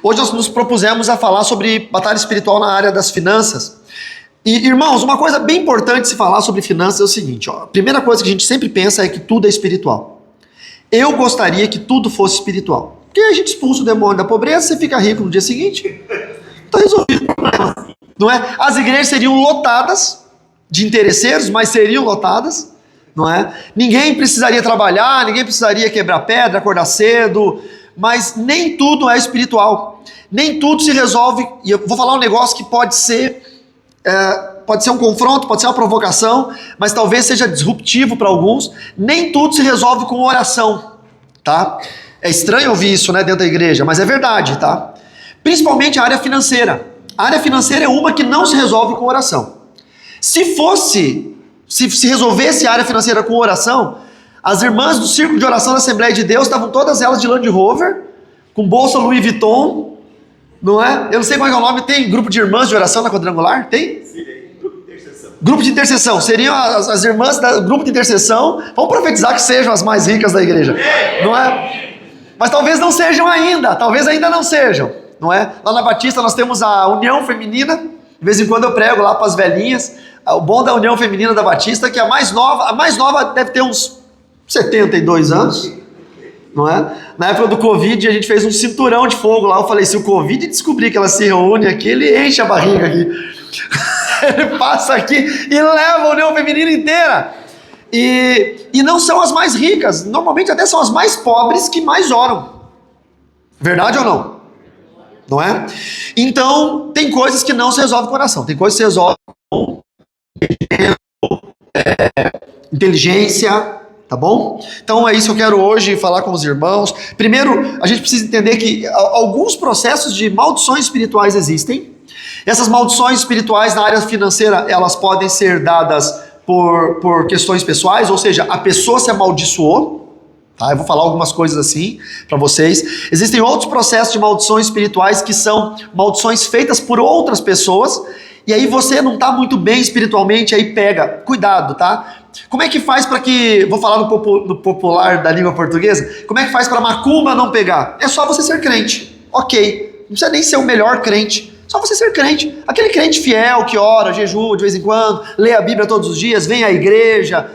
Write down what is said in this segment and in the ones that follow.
Hoje nós nos propusemos a falar sobre batalha espiritual na área das finanças. E, irmãos, uma coisa bem importante se falar sobre finanças é o seguinte, ó. A primeira coisa que a gente sempre pensa é que tudo é espiritual. Eu gostaria que tudo fosse espiritual. Porque a gente expulsa o demônio da pobreza, você fica rico no dia seguinte, está resolvido o problema. Não é? As igrejas seriam lotadas de interesseiros, mas seriam lotadas, não é? Ninguém precisaria trabalhar, ninguém precisaria quebrar pedra, acordar cedo, mas nem tudo é espiritual. Nem tudo se resolve, e eu vou falar um negócio que pode ser um confronto, pode ser uma provocação, mas talvez seja disruptivo para alguns. Nem tudo se resolve com oração, tá? É estranho ouvir isso, né, dentro da igreja, mas é verdade, tá? Principalmente a área financeira. A área financeira é uma que não se resolve com oração. Se resolvesse a área financeira com oração, as irmãs do Círculo de Oração da Assembleia de Deus estavam todas elas de Land Rover, com bolsa Louis Vuitton, não é? Eu não sei qual é o nome, tem grupo de irmãs de oração na Quadrangular? Tem? Sim, grupo de intercessão. Grupo de intercessão, seriam as irmãs do grupo de intercessão, vamos profetizar que sejam as mais ricas da igreja, não é? Mas talvez não sejam ainda, talvez ainda não sejam, não é? Lá na Batista nós temos a União Feminina, de vez em quando eu prego lá para as velhinhas, o bom da União Feminina da Batista, que a mais nova deve ter uns 72 anos, não é? Na época do Covid a gente fez um cinturão de fogo lá, eu falei, se o Covid descobrir que ela se reúne aqui, ele enche a barriga aqui, ele passa aqui e leva a União Feminina inteira. E não são as mais ricas, normalmente até são as mais pobres que mais oram. Verdade ou não? Não é? Então, tem coisas que não se resolvem com oração, tem coisas que se resolvem com inteligência, tá bom? Então é isso que eu quero hoje falar com os irmãos. Primeiro, a gente precisa entender que alguns processos de maldições espirituais existem. Essas maldições espirituais na área financeira, elas podem ser dadas por questões pessoais, ou seja, a pessoa se amaldiçoou, tá? Eu vou falar algumas coisas assim para vocês. Existem outros processos de maldições espirituais que são maldições feitas por outras pessoas, e aí você não está muito bem espiritualmente, aí pega. Cuidado, tá? Como é que faz para que, vou falar no popular da língua portuguesa, como é que faz para macumba não pegar? É só você ser crente, ok, não precisa nem ser o melhor crente, só você ser crente, aquele crente fiel que ora, jejua de vez em quando, lê a Bíblia todos os dias, vem à igreja.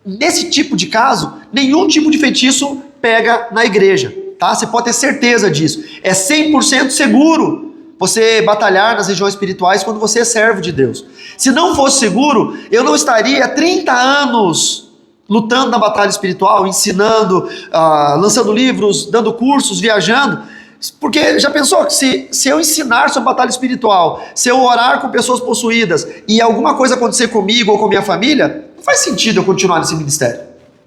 Nesse tipo de caso, nenhum tipo de feitiço pega na igreja, tá? Você pode ter certeza disso, é 100% seguro você batalhar nas regiões espirituais quando você é servo de Deus. Se não fosse seguro, eu não estaria há 30 anos lutando na batalha espiritual, ensinando, lançando livros, dando cursos, viajando. Porque já pensou que se eu ensinar sobre batalha espiritual, se eu orar com pessoas possuídas e alguma coisa acontecer comigo ou com a minha família, não faz sentido eu continuar nesse ministério,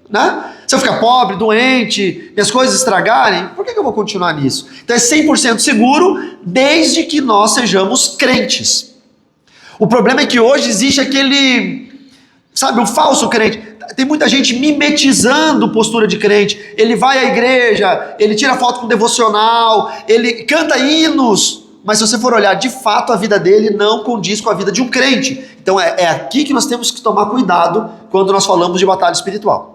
né? Se eu ficar pobre, doente, minhas coisas estragarem, por que eu vou continuar nisso? Então é 100% seguro desde que nós sejamos crentes. O problema é que hoje existe aquele, sabe, um falso crente. Tem muita gente mimetizando postura de crente. Ele vai à igreja, ele tira foto com devocional, ele canta hinos, mas se você for olhar, de fato a vida dele não condiz com a vida de um crente. Então é aqui que nós temos que tomar cuidado quando nós falamos de batalha espiritual.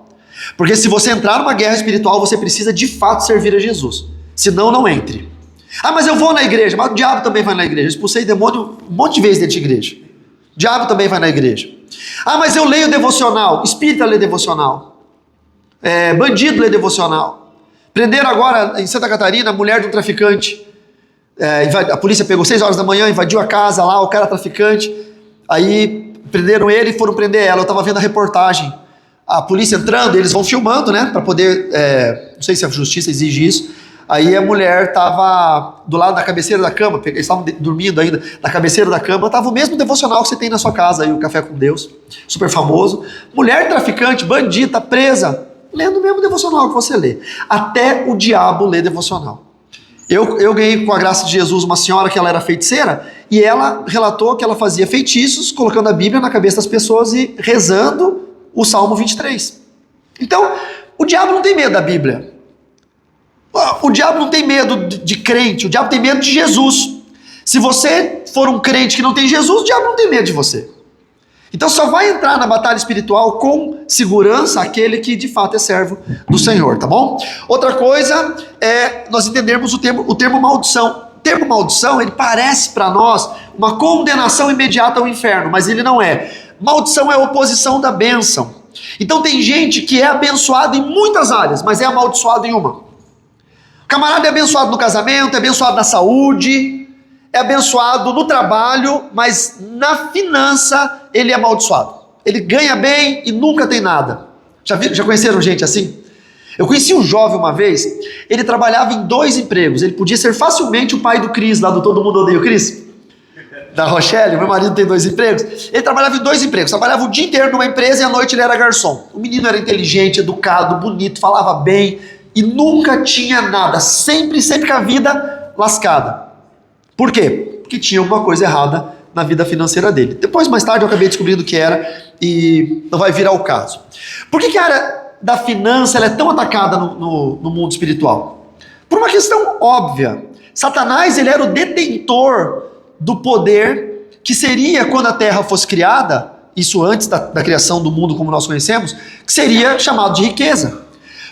Porque se você entrar numa guerra espiritual, você precisa de fato servir a Jesus. Senão, não entre. Ah, mas eu vou na igreja. Mas o diabo também vai na igreja. Eu expulsei demônio um monte de vezes dentro de igreja. O diabo também vai na igreja. Ah, mas eu leio devocional. Espírita lê devocional. Bandido lê devocional. Prenderam agora em Santa Catarina a mulher de um traficante. A polícia pegou 6 horas da manhã, invadiu a casa lá, o cara traficante. Aí prenderam ele e foram prender ela. Eu estava vendo a reportagem. A polícia entrando, eles vão filmando, né? Para poder, não sei se a justiça exige isso. Aí a mulher estava do lado da cabeceira da cama, eles estavam dormindo ainda, na cabeceira da cama, estava o mesmo devocional que você tem na sua casa, aí o Café com Deus, super famoso. Mulher traficante, bandida, presa, lendo o mesmo devocional que você lê. Até o diabo lê devocional. Eu ganhei, com a graça de Jesus, uma senhora que ela era feiticeira, e ela relatou que ela fazia feitiços, colocando a Bíblia na cabeça das pessoas e rezando o Salmo 23. Então, o diabo não tem medo da Bíblia. O diabo não tem medo de crente, o diabo tem medo de Jesus. Se você for um crente que não tem Jesus, o diabo não tem medo de você. Então só vai entrar na batalha espiritual com segurança aquele que de fato é servo do Senhor, tá bom? Outra coisa é nós entendermos o termo maldição. termo maldição, ele parece para nós uma condenação imediata ao inferno, mas ele não é. Maldição é a oposição da bênção. Então tem gente que é abençoado em muitas áreas, mas é amaldiçoado em uma. O camarada é abençoado no casamento, é abençoado na saúde, é abençoado no trabalho, mas na finança ele é amaldiçoado. Ele ganha bem e nunca tem nada. Já conheceram gente assim? Eu conheci um jovem uma vez, ele trabalhava em 2 empregos, ele podia ser facilmente o pai do Cris, lá do Todo Mundo Odeia o Cris, da Rochelle. Meu marido tem 2 empregos, ele trabalhava em 2 empregos, trabalhava o dia inteiro numa empresa e à noite ele era garçom. O menino era inteligente, educado, bonito, falava bem e nunca tinha nada, sempre com a vida lascada. Por quê? Porque tinha alguma coisa errada na vida financeira dele. Depois, mais tarde, eu acabei descobrindo o que era e não vai virar o caso. Por que a área da finança ela é tão atacada no mundo espiritual? Por uma questão óbvia. Satanás, ele era o detentor do poder que seria, quando a terra fosse criada, isso antes da criação do mundo como nós conhecemos, que seria chamado de riqueza.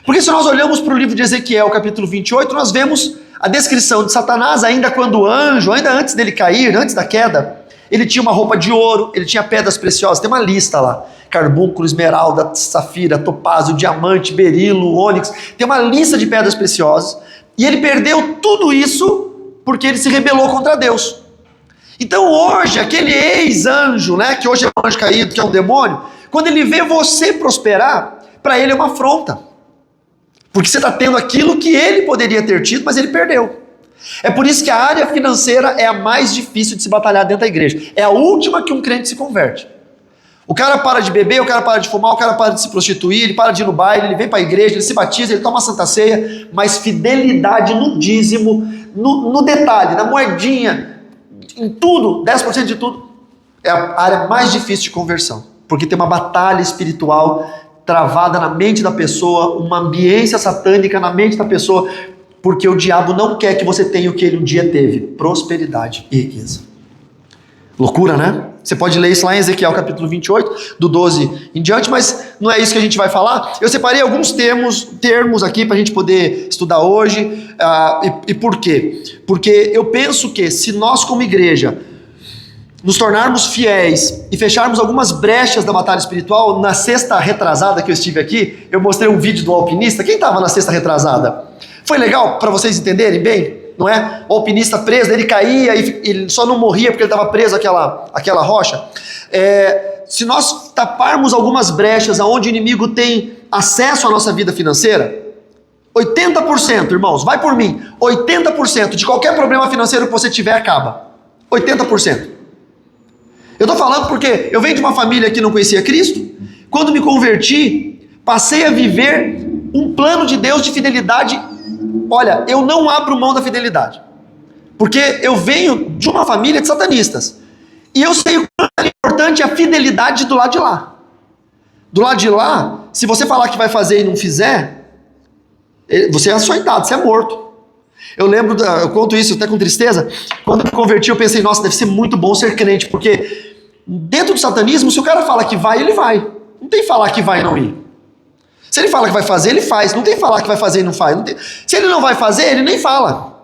Porque se nós olhamos para o livro de Ezequiel, capítulo 28, nós vemos a descrição de Satanás ainda quando anjo, ainda antes dele cair, antes da queda. Ele tinha uma roupa de ouro, ele tinha pedras preciosas, tem uma lista lá: carbúnculo, esmeralda, safira, topázio, diamante, berilo, ônix. Tem uma lista de pedras preciosas. E ele perdeu tudo isso porque ele se rebelou contra Deus. Então hoje, aquele ex-anjo, né, que hoje é um anjo caído, que é um demônio, quando ele vê você prosperar, para ele é uma afronta. Porque você está tendo aquilo que ele poderia ter tido, mas ele perdeu. É por isso que a área financeira é a mais difícil de se batalhar dentro da igreja. É a última que um crente se converte. O cara para de beber, o cara para de fumar, o cara para de se prostituir, ele para de ir no baile, ele vem para a igreja, ele se batiza, ele toma a Santa Ceia, mas fidelidade no dízimo, no detalhe, na moedinha, em tudo, 10% de tudo, é a área mais difícil de conversão. Porque tem uma batalha espiritual travada na mente da pessoa, uma ambiência satânica na mente da pessoa, porque o diabo não quer que você tenha o que ele um dia teve: prosperidade e riqueza. Loucura, né? Você pode ler isso lá em Ezequiel capítulo 28, do 12 em diante, mas não é isso que a gente vai falar. Eu separei alguns termos aqui para a gente poder estudar hoje. E por quê? Porque eu penso que se nós como igreja nos tornarmos fiéis e fecharmos algumas brechas da batalha espiritual, na sexta retrasada que eu estive aqui, eu mostrei um vídeo do alpinista. Quem estava na sexta retrasada? Foi legal para vocês entenderem bem, não é? O alpinista preso, ele caía e ele só não morria porque ele estava preso àquela rocha. Se nós taparmos algumas brechas aonde o inimigo tem acesso à nossa vida financeira, 80%, irmãos, vai por mim, 80% de qualquer problema financeiro que você tiver acaba. 80%. Eu estou falando porque eu venho de uma família que não conhecia Cristo. Quando me converti, passei a viver um plano de Deus de fidelidade. Olha, eu não abro mão da fidelidade, porque eu venho de uma família de satanistas, e eu sei o quanto é importante a fidelidade do lado de lá. Do lado de lá, se você falar que vai fazer e não fizer, você é açoitado, você é morto. Eu conto isso até com tristeza. Quando eu me converti, eu pensei: nossa, deve ser muito bom ser crente, porque dentro do satanismo, se o cara fala que vai, ele vai. Não tem falar que vai e não ir. Se ele fala que vai fazer, ele faz. Não tem falar que vai fazer e não faz. Se ele não vai fazer, ele nem fala.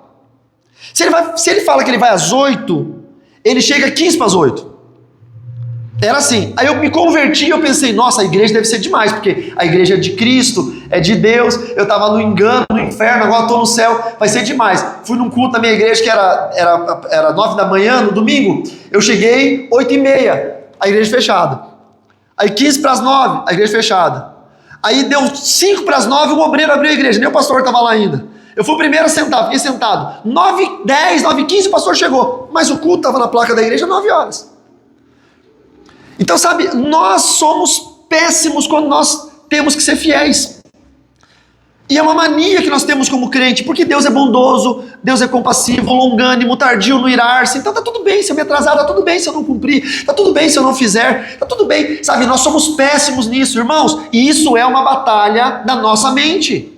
Se ele fala que ele vai às 8, ele chega 15 para as 8. Era assim. Aí eu me converti e eu pensei: nossa, a igreja deve ser demais, porque a igreja é de Cristo, é de Deus. Eu estava no engano, no inferno, agora estou no céu, vai ser demais. Fui num culto da minha igreja que era 9 da manhã, no domingo. Eu cheguei 8h30, a igreja fechada. Aí 15 para as 9, a igreja fechada. Aí deu 5 para as 9, o obreiro abriu a igreja, nem o pastor estava lá ainda. Eu fui o primeiro a sentar, fiquei sentado. 9h10, 9h15 o pastor chegou, mas o culto estava na placa da igreja 9 horas. Então, sabe, nós somos péssimos quando nós temos que ser fiéis. E é uma mania que nós temos como crente, porque Deus é bondoso, Deus é compassivo, longânimo, tardio no irar-se. Então tá tudo bem se eu me atrasar, tá tudo bem se eu não cumprir, tá tudo bem se eu não fizer, tá tudo bem. Sabe, nós somos péssimos nisso, irmãos. E isso é uma batalha da nossa mente.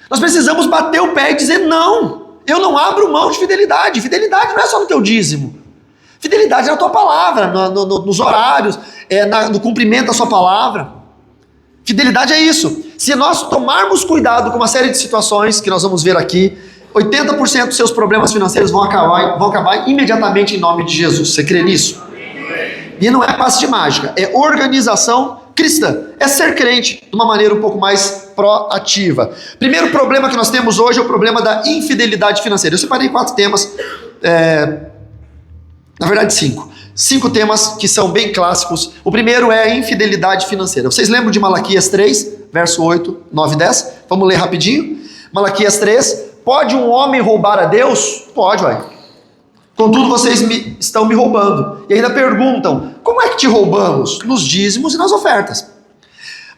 Nós precisamos bater o pé e dizer: não, eu não abro mão de fidelidade. Fidelidade não é só no teu dízimo. Fidelidade é na tua palavra, nos horários, no cumprimento da sua palavra. Fidelidade é isso. Se nós tomarmos cuidado com uma série de situações que nós vamos ver aqui, 80% dos seus problemas financeiros vão acabar imediatamente em nome de Jesus. Você crê nisso? E não é passe de mágica, é organização cristã, é ser crente de uma maneira um pouco mais proativa. Primeiro problema que nós temos hoje é o problema da infidelidade financeira. Eu separei 4 temas, na verdade 5. 5 temas que são bem clássicos. O primeiro é a infidelidade financeira. Vocês lembram de Malaquias 3, verso 8, 9 e 10? Vamos ler rapidinho. Malaquias 3, pode um homem roubar a Deus? Pode, ué. Contudo, vocês estão me roubando. E ainda perguntam, como é que te roubamos? Nos dízimos e nas ofertas.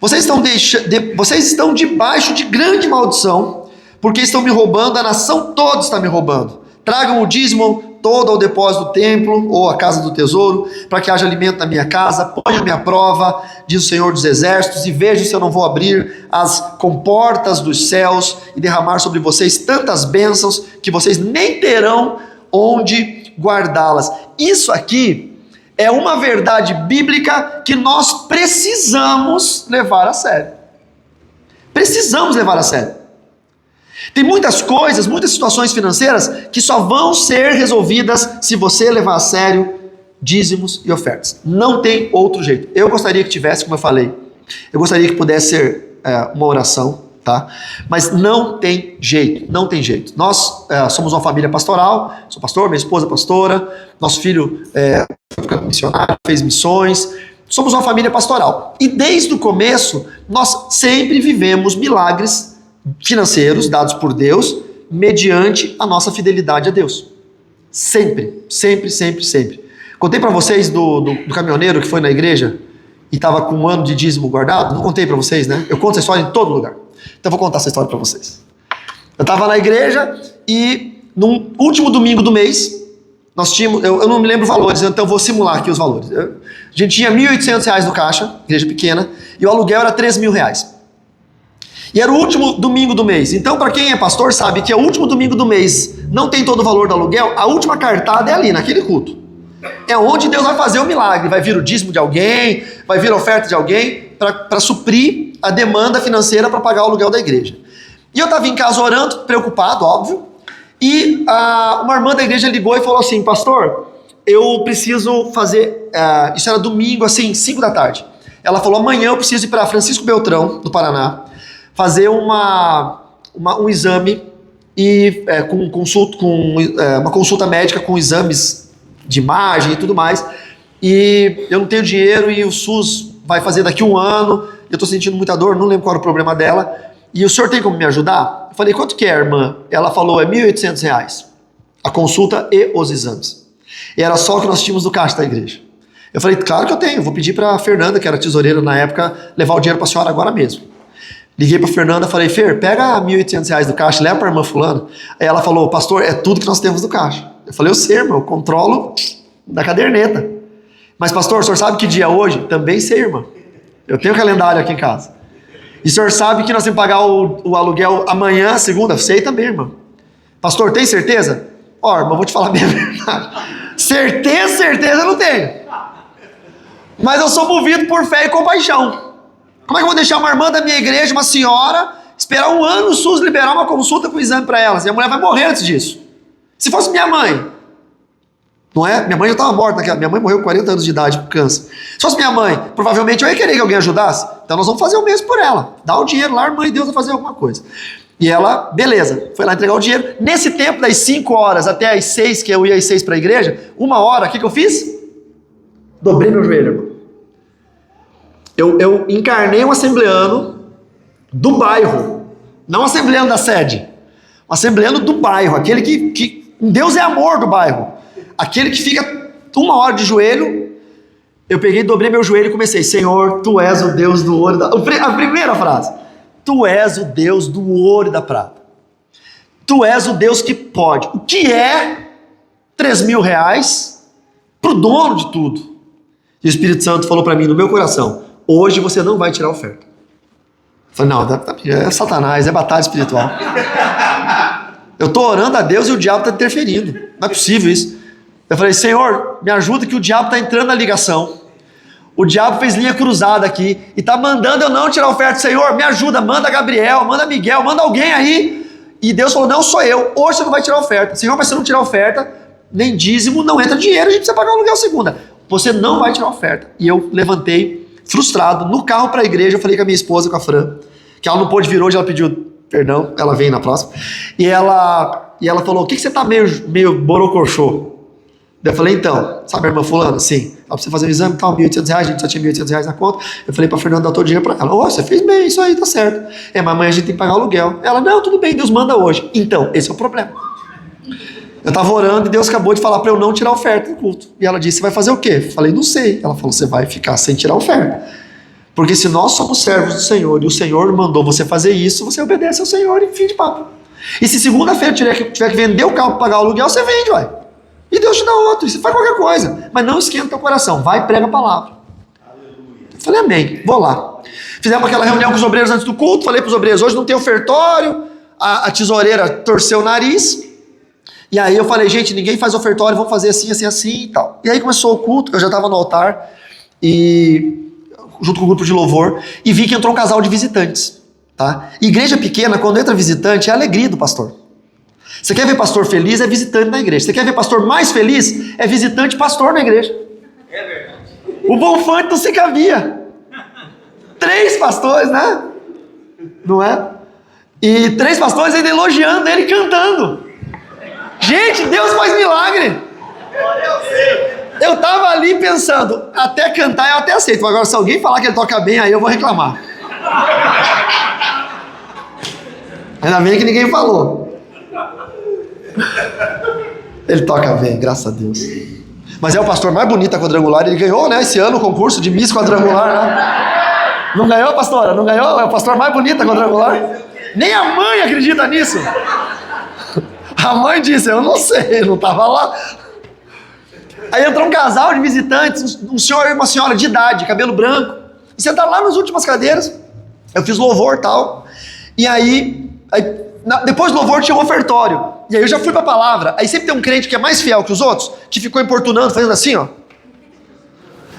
Vocês estão debaixo de grande maldição, porque estão me roubando, a nação toda está me roubando. Tragam o dízimo todo ao depósito do templo, ou à casa do tesouro, para que haja alimento na minha casa, ponha-me à prova, diz o Senhor dos Exércitos, e veja se eu não vou abrir as comportas dos céus e derramar sobre vocês tantas bênçãos, que vocês nem terão onde guardá-las. Isso aqui é uma verdade bíblica que nós precisamos levar a sério. Precisamos levar a sério. Tem muitas coisas, muitas situações financeiras que só vão ser resolvidas se você levar a sério dízimos e ofertas. Não tem outro jeito. Eu gostaria que tivesse, como eu falei, eu gostaria que pudesse ser uma oração, tá? Mas não tem jeito, não tem jeito. Nós somos uma família pastoral, sou pastor, minha esposa é pastora, nosso filho foi missionário, fez missões, somos uma família pastoral. E desde o começo, nós sempre vivemos milagres financeiros dados por Deus, mediante a nossa fidelidade a Deus. Sempre, sempre, sempre, sempre. Contei para vocês do caminhoneiro que foi na igreja e estava com um ano de dízimo guardado? Não contei para vocês, né? Eu conto essa história em todo lugar. Então eu vou contar essa história para vocês. Eu estava na igreja e no último domingo do mês, nós tínhamos, eu não me lembro valores, então eu vou simular aqui os valores. A gente tinha R$1.800 no caixa, igreja pequena, e o aluguel era R$3.000. E era o último domingo do mês. Então, para quem é pastor, sabe que é o último domingo do mês, não tem todo o valor do aluguel, a última cartada é ali, naquele culto. É onde Deus vai fazer o milagre. Vai vir o dízimo de alguém, vai vir a oferta de alguém, para suprir a demanda financeira para pagar o aluguel da igreja. E eu estava em casa orando, preocupado, óbvio, e uma irmã da igreja ligou e falou assim, pastor, eu preciso fazer, isso era domingo, assim, 5 da tarde. Ela falou, amanhã eu preciso ir para Francisco Beltrão, no Paraná, fazer um exame e uma consulta médica com exames de imagem e tudo mais, e eu não tenho dinheiro e o SUS vai fazer daqui a 1 ano, eu estou sentindo muita dor, não lembro qual era o problema dela, e o senhor tem como me ajudar? Eu falei, quanto que é, irmã? Ela falou, é R$1.800, a consulta e os exames. E era só o que nós tínhamos no caixa da igreja. Eu falei, claro que eu tenho, vou pedir para a Fernanda, que era tesoureira na época, levar o dinheiro para a senhora agora mesmo. Liguei para a Fernanda, falei, Fer, pega R$1.800 do caixa, leva para a irmã fulana. Aí ela falou, pastor, é tudo que nós temos no caixa. Eu falei, eu sei, irmão, eu controlo da caderneta. Mas pastor, o senhor sabe que dia é hoje? Também sei, irmã. Eu tenho calendário aqui em casa. E o senhor sabe que nós temos que pagar o aluguel amanhã, segunda? Sei também, irmã. Pastor, tem certeza? Ó, irmão, vou te falar bem a verdade. Certeza eu não tenho. Mas eu sou movido por fé e compaixão. Como é que eu vou deixar uma irmã da minha igreja, uma senhora, esperar 1 ano o SUS liberar uma consulta com exame para ela? E a mulher vai morrer antes disso. Se fosse minha mãe, não é? Minha mãe já estava morta naquela. Minha mãe morreu com 40 anos de idade por câncer. Se fosse minha mãe, provavelmente eu ia querer que alguém ajudasse. Então nós vamos fazer o mesmo por ela. Dá o dinheiro lá, a irmã de Deus vai fazer alguma coisa. E ela, beleza, foi lá entregar o dinheiro. Nesse tempo, das 5 horas até as 6, que eu ia às 6 para a igreja, 1 hora, o que eu fiz? Dobrei meu joelho, irmão. Eu encarnei um assembleano do bairro, não um assembleano da sede, um assembleano do bairro, aquele que Deus é amor do bairro, aquele que fica 1 hora de joelho. Eu peguei, dobrei meu joelho e comecei, Senhor, Tu és o Deus do ouro e da... A primeira frase, Tu és o Deus do ouro e da prata, Tu és o Deus que pode. O que é R$3.000 para o dono de tudo? E o Espírito Santo falou para mim no meu coração, hoje você não vai tirar a oferta. Eu falei, não, é Satanás, é batalha espiritual. Eu estou orando a Deus e o diabo está interferindo. Não é possível isso. Eu falei, Senhor, me ajuda que o diabo está entrando na ligação. O diabo fez linha cruzada aqui e está mandando eu não tirar a oferta. Senhor, me ajuda, manda Gabriel, manda Miguel, manda alguém aí. E Deus falou, não, sou eu, hoje você não vai tirar oferta. Senhor, mas se você não tirar oferta, nem dízimo, não entra dinheiro, a gente precisa pagar o aluguel segunda. Você não vai tirar oferta. E eu levantei, frustrado, no carro para a igreja, eu falei com a minha esposa, com a Fran, que ela não pôde vir hoje, ela pediu perdão, ela vem na próxima, e ela falou, o que você tá meio borocochô? Eu falei, então, sabe a irmã fulana? Sim. Pra você fazer o exame, tá, R$1.800, a gente só tinha R$1.800 na conta. Eu falei pra Fernanda dar todo o dinheiro pra ela. Você fez bem, isso aí, tá certo. Mas amanhã a gente tem que pagar o aluguel. Ela, não, tudo bem, Deus manda hoje. Então, esse é o problema. Eu tava orando e Deus acabou de falar pra eu não tirar a oferta do culto. E ela disse, você vai fazer o quê? Eu falei, não sei. Ela falou, você vai ficar sem tirar a oferta. Porque se nós somos servos do Senhor e o Senhor mandou você fazer isso, você obedece ao Senhor e fim de papo. E se segunda-feira tiver que vender o carro para pagar o aluguel, você vende, uai. E Deus te dá outro, e você faz qualquer coisa. Mas não esquenta o teu coração, vai e prega a palavra. Eu falei, amém, vou lá. Fizemos aquela reunião com os obreiros antes do culto, falei para os obreiros, hoje não tem ofertório, a tesoureira torceu o nariz. E aí eu falei, gente, ninguém faz ofertório, vamos fazer assim, assim, assim e tal. E aí começou o culto, eu já estava no altar, junto com o grupo de louvor, e vi que entrou um casal de visitantes, tá? Igreja pequena, quando entra visitante, é a alegria do pastor. Você quer ver pastor feliz, é visitante na igreja. Você quer ver pastor mais feliz, é visitante pastor na igreja. É verdade. O Bonfante não se cabia. 3 pastores, né? Não é? E 3 pastores ainda elogiando ele, cantando. Gente, Deus faz milagre. Eu tava ali pensando, até cantar eu até aceito. Agora, se alguém falar que ele toca bem, aí eu vou reclamar. Ainda bem que ninguém falou. Ele toca bem, graças a Deus. Mas é o pastor mais bonito da quadrangular. Ele ganhou, né, esse ano o concurso de Miss Quadrangular, né? Não ganhou, pastora? Não ganhou? É o pastor mais bonito da quadrangular. Nem a mãe acredita nisso. A mãe disse, eu não sei, não estava lá. Aí entrou um casal de visitantes, um senhor e uma senhora de idade, cabelo branco, e sentaram lá nas últimas cadeiras. Eu fiz louvor e tal. E aí depois do louvor tinha um ofertório. E aí eu já fui pra palavra. Aí sempre tem um crente que é mais fiel que os outros, que ficou importunando, fazendo assim, ó.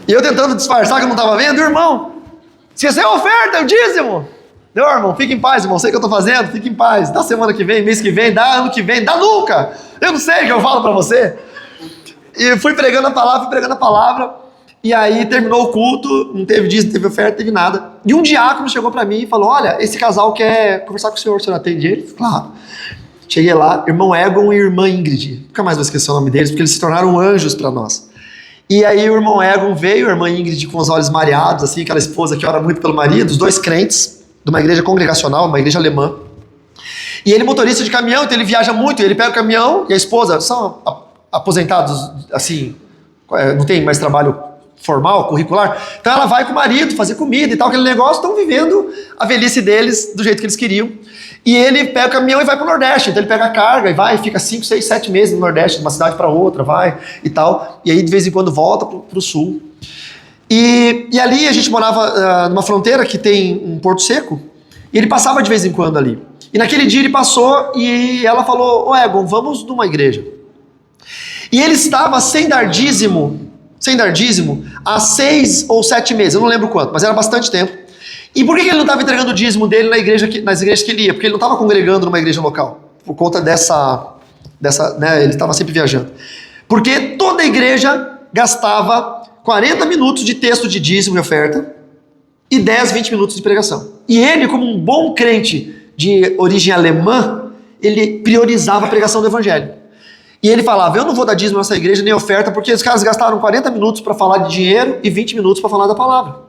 E eu tentando disfarçar que eu não estava vendo. Irmão, esqueceu a oferta, o dízimo. Não, irmão, fica em paz, irmão. Sei o que eu estou fazendo, fica em paz. Dá semana que vem, mês que vem, dá ano que vem, dá nunca. Eu não sei o que eu falo para você. E fui pregando a palavra. E aí terminou o culto, não teve dízimo, não teve oferta, não teve nada. E um diácono chegou para mim e falou, olha, esse casal quer conversar com o senhor atende ele? Claro. Cheguei lá, irmão Egon e irmã Ingrid. Nunca mais vou esquecer o nome deles, porque eles se tornaram anjos para nós. E aí o irmão Egon veio, a irmã Ingrid com os olhos mareados, assim, aquela esposa que ora muito pelo marido, os 2 crentes, de uma igreja congregacional, uma igreja alemã. E ele motorista de caminhão, então ele viaja muito, ele pega o caminhão e a esposa, são aposentados, assim, não tem mais trabalho formal, curricular, então ela vai com o marido fazer comida e tal, aquele negócio, estão vivendo a velhice deles do jeito que eles queriam. E ele pega o caminhão e vai para o Nordeste, então ele pega a carga e vai, fica 5, 6, 7 meses no Nordeste, de uma cidade para outra, vai e tal, e aí de vez em quando volta para o Sul. E ali a gente morava numa fronteira que tem um porto seco, e ele passava de vez em quando ali. E naquele dia ele passou e ela falou, ô Egon, vamos numa igreja. E ele estava sem dar dízimo há 6 ou 7 meses, eu não lembro quanto, mas era bastante tempo. E por que ele não estava entregando o dízimo dele nas igrejas que ele ia? Porque ele não estava congregando numa igreja local, por conta dessa né, ele estava sempre viajando. Porque toda igreja gastava 40 minutos de texto de dízimo e oferta e 10, 20 minutos de pregação. E ele, como um bom crente de origem alemã, ele priorizava a pregação do evangelho. E ele falava, eu não vou dar dízimo nessa igreja nem oferta, porque os caras gastaram 40 minutos para falar de dinheiro e 20 minutos para falar da palavra.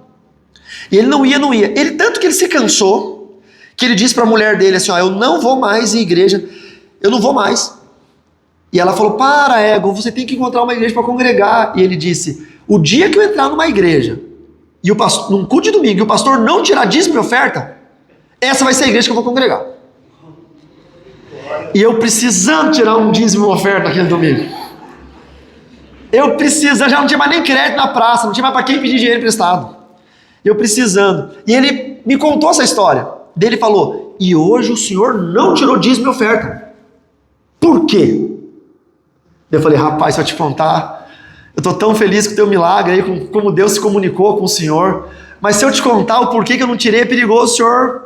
E ele não ia. Ele, tanto que ele se cansou, que ele disse para a mulher dele assim, ó, eu não vou mais em igreja, eu não vou mais. E ela falou, para, Egon, você tem que encontrar uma igreja para congregar. E ele disse, o dia que eu entrar numa igreja, e num culto de domingo, e o pastor não tirar dízimo e oferta, essa vai ser a igreja que eu vou congregar. E eu precisando tirar um dízimo e uma oferta naquele domingo. Eu já não tinha mais nem crédito na praça, não tinha mais para quem pedir dinheiro emprestado. Eu precisando. E ele me contou essa história. Daí ele falou, e hoje o senhor não tirou dízimo e oferta. Por quê? Eu falei, rapaz, se eu te contar, eu estou tão feliz com o teu milagre aí, como Deus se comunicou com o senhor, mas se eu te contar o porquê que eu não tirei, é perigoso o senhor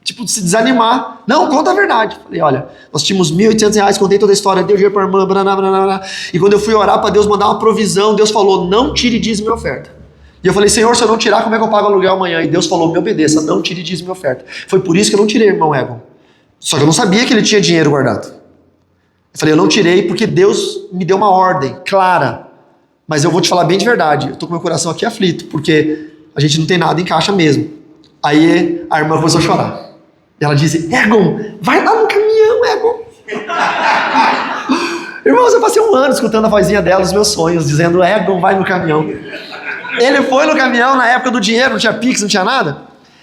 tipo, se desanimar. Não, conta a verdade. Falei, olha, nós tínhamos R$ 1.800, contei toda a história, dei dinheiro para a irmã, e quando eu fui orar para Deus mandar uma provisão, Deus falou, não tire dízimo e oferta. E eu falei, Senhor, se eu não tirar, como é que eu pago o aluguel amanhã? E Deus falou, me obedeça, não tire dízimo e oferta. Foi por isso que eu não tirei, irmão Egon. Só que eu não sabia que ele tinha dinheiro guardado. Eu falei, eu não tirei porque Deus me deu uma ordem clara. Mas eu vou te falar bem de verdade, eu tô com meu coração aqui aflito, porque a gente não tem nada em caixa mesmo. Aí a irmã começou a chorar. E ela disse, Egon, vai lá no caminhão, Egon. Irmãos, eu passei um ano escutando a vozinha dela, os meus sonhos, dizendo, Egon, vai no caminhão. Ele foi no caminhão na época do dinheiro, não tinha Pix, não tinha nada.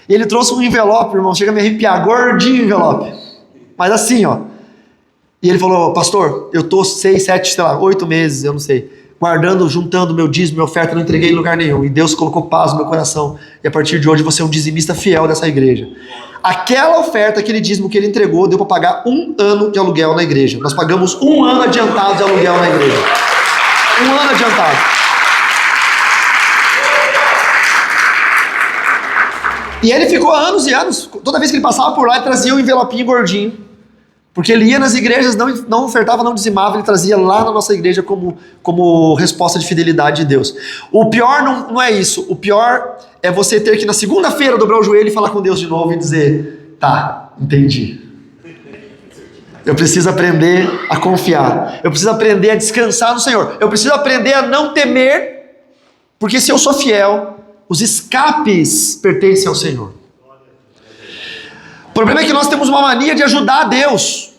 E ele trouxe um envelope, irmão, chega a me arrepiar, gordinho o envelope. Mas assim, ó. E ele falou, pastor, eu tô 6, 7, sei lá, 8 meses, eu não sei, guardando, juntando meu dízimo, minha oferta, não entreguei em lugar nenhum. E Deus colocou paz no meu coração. E a partir de hoje você é um dizimista fiel dessa igreja. Aquela oferta, aquele dízimo que ele entregou, deu para pagar 1 ano de aluguel na igreja. Nós pagamos 1 ano adiantado de aluguel na igreja. 1 ano adiantado. E ele ficou anos e anos. Toda vez que ele passava por lá, ele trazia um envelopinho gordinho. Porque ele ia nas igrejas, não ofertava, não dizimava, ele trazia lá na nossa igreja como resposta de fidelidade de Deus. O pior não é isso. O pior é você ter que na segunda-feira dobrar o joelho e falar com Deus de novo e dizer, tá, entendi. Eu preciso aprender a confiar. Eu preciso aprender a descansar no Senhor. Eu preciso aprender a não temer, porque se eu sou fiel, os escapes pertencem ao Senhor. O problema é que nós temos uma mania de ajudar a Deus,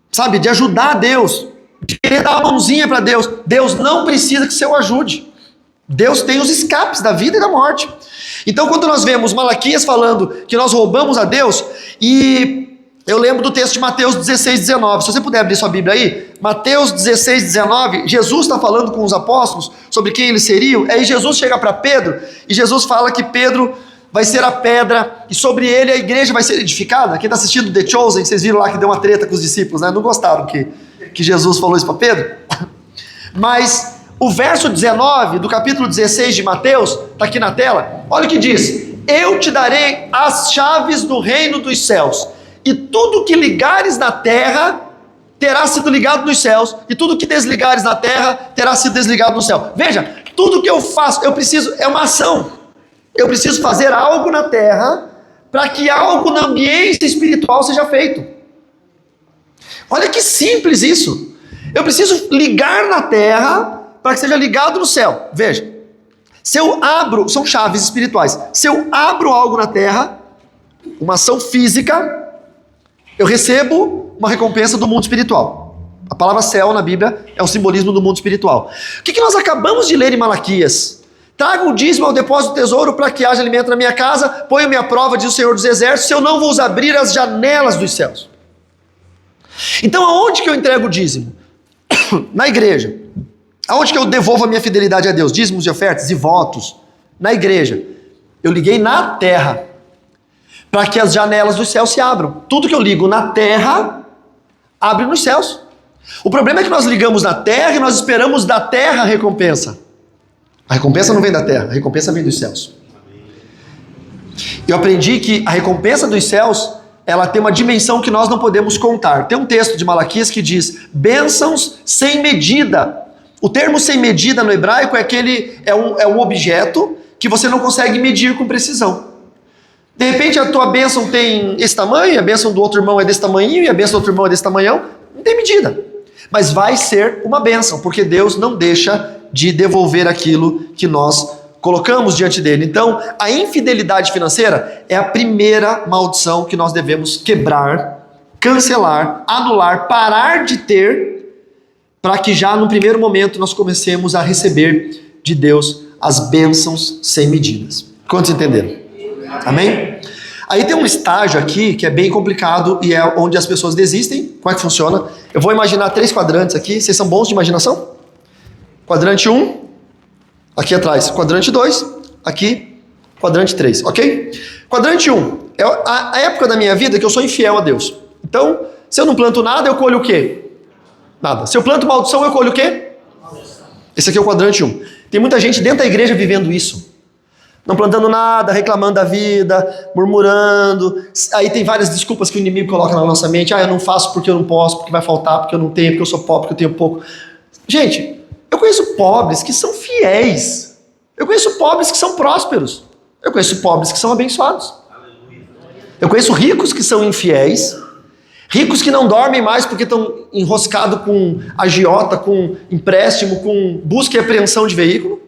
sabe? De ajudar a Deus, de querer dar uma mãozinha para Deus. Deus não precisa que você o ajude. Deus tem os escapes da vida e da morte. Então, quando nós vemos Malaquias falando que nós roubamos a Deus, e eu lembro do texto de Mateus 16, 19. Se você puder abrir sua Bíblia aí, Mateus 16, 19, Jesus está falando com os apóstolos sobre quem eles seriam. Aí Jesus chega para Pedro, e Jesus fala que Pedro vai ser a pedra, e sobre ele a igreja vai ser edificada. Quem está assistindo The Chosen, vocês viram lá que deu uma treta com os discípulos, né? Não gostaram que Jesus falou isso para Pedro? Mas o verso 19 do capítulo 16 de Mateus, está aqui na tela, olha o que diz: eu te darei as chaves do reino dos céus, e tudo que ligares na terra terá sido ligado nos céus, e tudo que desligares na terra terá sido desligado no céu. Veja, tudo que eu faço, é uma ação. Eu preciso fazer algo na terra para que algo na ambiência espiritual seja feito. Olha que simples isso. Eu preciso ligar na terra para que seja ligado no céu. Veja, se eu abro, são chaves espirituais. Se eu abro algo na terra, uma ação física, eu recebo uma recompensa do mundo espiritual. A palavra céu na Bíblia é o simbolismo do mundo espiritual. O que nós acabamos de ler em Malaquias? Traga o dízimo ao depósito do tesouro para que haja alimento na minha casa, ponha-me à prova, diz o Senhor dos Exércitos, se eu não vos abrir as janelas dos céus. Então aonde que eu entrego o dízimo? Na igreja. Aonde que eu devolvo a minha fidelidade a Deus? Dízimos e ofertas e votos. Na igreja. Eu liguei na terra, para que as janelas dos céus se abram. Tudo que eu ligo na terra, abre nos céus. O problema é que nós ligamos na terra e nós esperamos da terra a recompensa. A recompensa não vem da terra, a recompensa vem dos céus. Eu aprendi que a recompensa dos céus, ela tem uma dimensão que nós não podemos contar. Tem um texto de Malaquias que diz, bênçãos sem medida. O termo sem medida no hebraico é um objeto que você não consegue medir com precisão. De repente a tua bênção tem esse tamanho, a bênção do outro irmão é desse tamanho, e a bênção do outro irmão é desse tamanhão. Não tem medida. Mas vai ser uma bênção, porque Deus não deixa de devolver aquilo que nós colocamos diante dele. Então, a infidelidade financeira é a primeira maldição que nós devemos quebrar, cancelar, anular, parar de ter, para que já no primeiro momento nós comecemos a receber de Deus as bênçãos sem medidas. Quantos entenderam? Amém? Aí tem um estágio aqui que é bem complicado e é onde as pessoas desistem. Como é que funciona? Eu vou imaginar 3 quadrantes aqui. Vocês são bons de imaginação? Quadrante 1, aqui atrás. Quadrante 2, aqui. Quadrante 3, ok? Quadrante 1 é a época da minha vida que eu sou infiel a Deus. Então, se eu não planto nada, eu colho o quê? Nada. Se eu planto maldição, eu colho o quê? Esse aqui é o quadrante 1. Tem muita gente dentro da igreja vivendo isso. Não plantando nada, reclamando da vida, murmurando. Aí tem várias desculpas que o inimigo coloca na nossa mente. Eu não faço porque eu não posso, porque vai faltar, porque eu não tenho, porque eu sou pobre, porque eu tenho pouco. Gente, eu conheço pobres que são fiéis. Eu conheço pobres que são prósperos. Eu conheço pobres que são abençoados. Eu conheço ricos que são infiéis. Ricos que não dormem mais porque estão enroscados com agiota, com empréstimo, com busca e apreensão de veículo.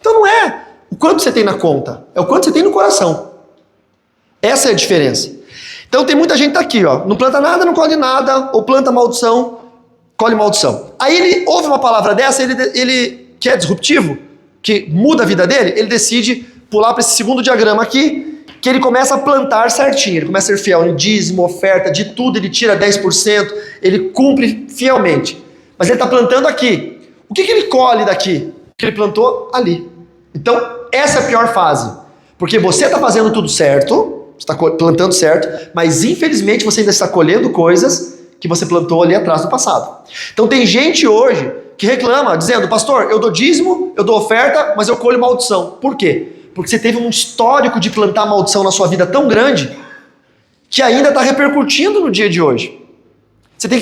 Então não é o quanto você tem na conta, é o quanto você tem no coração. Essa é a diferença. Então tem muita gente que tá aqui, ó, não planta nada, não colhe nada, ou planta maldição, colhe maldição. Aí ele ouve uma palavra dessa, ele que é disruptivo, que muda a vida dele, ele decide pular para esse segundo diagrama aqui, que ele começa a plantar certinho, ele começa a ser fiel em dízimo, oferta, de tudo, ele tira 10%, ele cumpre fielmente. Mas ele está plantando aqui. O que ele colhe daqui? O que ele plantou ali. Então, essa é a pior fase. Porque você está fazendo tudo certo, você está plantando certo, mas infelizmente você ainda está colhendo coisas que você plantou ali atrás no passado. Então tem gente hoje que reclama, dizendo, pastor, eu dou dízimo, eu dou oferta, mas eu colho maldição. Por quê? Porque você teve um histórico de plantar maldição na sua vida tão grande que ainda está repercutindo no dia de hoje.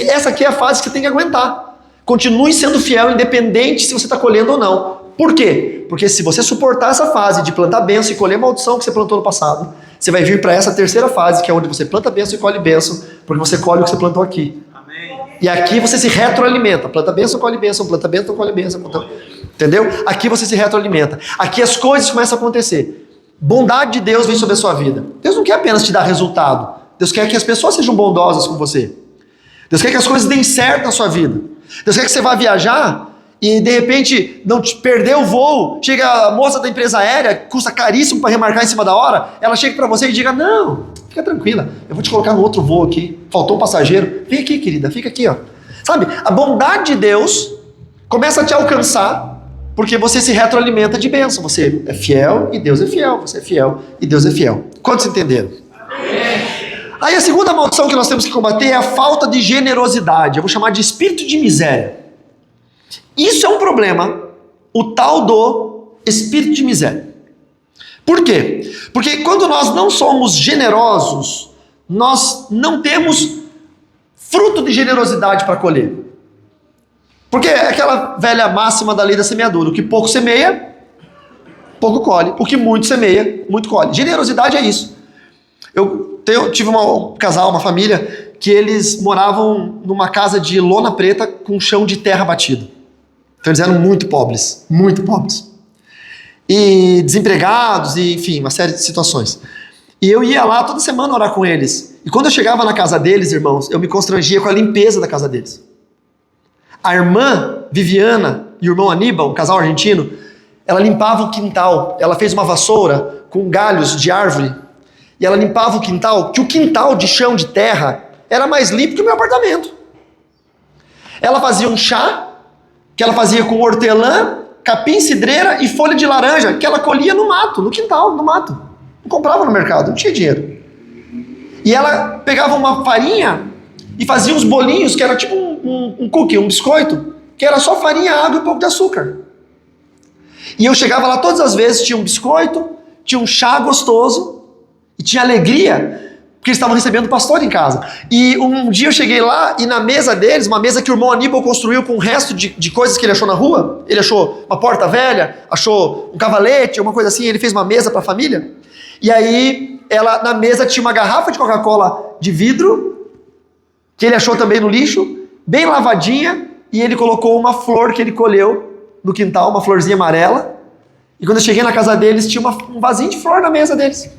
Essa aqui é a fase que você tem que aguentar. Continue sendo fiel, independente se você está colhendo ou não. Por quê? Porque se você suportar essa fase de plantar bênção e colher maldição que você plantou no passado, você vai vir para essa terceira fase, que é onde você planta bênção e colhe bênção, porque você colhe o que você plantou aqui. Amém. E aqui você se retroalimenta. Planta bênção, colhe bênção, planta bênção, colhe bênção. Entendeu? Aqui você se retroalimenta. Aqui as coisas começam a acontecer. Bondade de Deus vem sobre a sua vida. Deus não quer apenas te dar resultado. Deus quer que as pessoas sejam bondosas com você. Deus quer que as coisas deem certo na sua vida. Deus quer que você vá viajar e de repente não te perder o voo, chega a moça da empresa aérea, custa caríssimo para remarcar em cima da hora, ela chega para você e diga, não, fica tranquila, eu vou te colocar no outro voo aqui, faltou um passageiro, vem aqui querida, fica aqui ó. Sabe, a bondade de Deus começa a te alcançar, porque você se retroalimenta de bênção, você é fiel e Deus é fiel, você é fiel e Deus é fiel. Quantos entenderam? Aí a segunda maldição que nós temos que combater é a falta de generosidade, eu vou chamar de espírito de miséria. Isso é um problema, o tal do espírito de miséria. Por quê? Porque quando nós não somos generosos, nós não temos fruto de generosidade para colher. Porque é aquela velha máxima da lei da semeadura, o que pouco semeia, pouco colhe. O que muito semeia, muito colhe. Generosidade é isso. Eu tive um casal, uma família, que eles moravam numa casa de lona preta com chão de terra batido. Então eles eram muito pobres. E desempregados, e enfim, uma série de situações. E eu ia lá toda semana orar com eles. E quando eu chegava na casa deles, irmãos, eu me constrangia com a limpeza da casa deles. A irmã Viviana e o irmão Aníbal, um casal argentino, ela limpava o quintal. Ela fez uma vassoura com galhos de árvore. E ela limpava o quintal, que o quintal de chão de terra era mais limpo que o meu apartamento. Ela fazia um chá, que ela fazia com hortelã, capim, cidreira e folha de laranja, que ela colhia no mato, no quintal, no mato. Não comprava no mercado, não tinha dinheiro. E ela pegava uma farinha e fazia uns bolinhos, que era tipo um cookie, um biscoito, que era só farinha, água e um pouco de açúcar. E eu chegava lá todas as vezes, tinha um biscoito, tinha um chá gostoso, e tinha alegria, porque eles estavam recebendo o pastor em casa. E um dia eu cheguei lá e na mesa deles, uma mesa que o irmão Aníbal construiu com o resto de coisas que ele achou na rua, ele achou uma porta velha, achou um cavalete, uma coisa assim, ele fez uma mesa para a família. E aí, na mesa tinha uma garrafa de Coca-Cola de vidro, que ele achou também no lixo, bem lavadinha, e ele colocou uma flor que ele colheu no quintal, uma florzinha amarela. E quando eu cheguei na casa deles, tinha um vasinho de flor na mesa deles.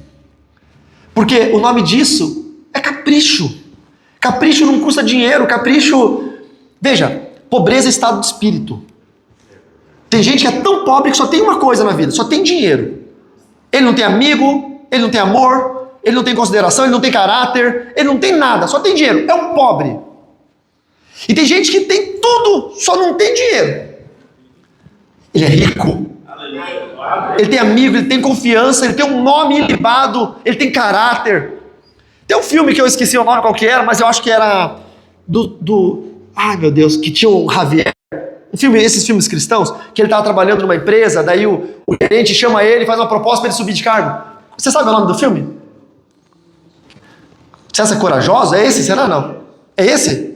Porque o nome disso é capricho. Capricho não custa dinheiro, capricho... Veja, pobreza é estado de espírito. Tem gente que é tão pobre que só tem uma coisa na vida, só tem dinheiro. Ele não tem amigo, ele não tem amor, ele não tem consideração, ele não tem caráter, ele não tem nada, só tem dinheiro. É um pobre. E tem gente que tem tudo, só não tem dinheiro. Ele é rico. Ele tem amigo, ele tem confiança, ele tem um nome ilibado, ele tem caráter. Tem um filme que eu esqueci o nome qual que era, mas eu acho que era ai meu Deus, que tinha o Javier. esses filmes cristãos, que ele estava trabalhando numa empresa, daí o gerente chama ele e faz uma proposta para ele subir de cargo. Você sabe o nome do filme? Você acha corajoso? É esse? Será não? É esse?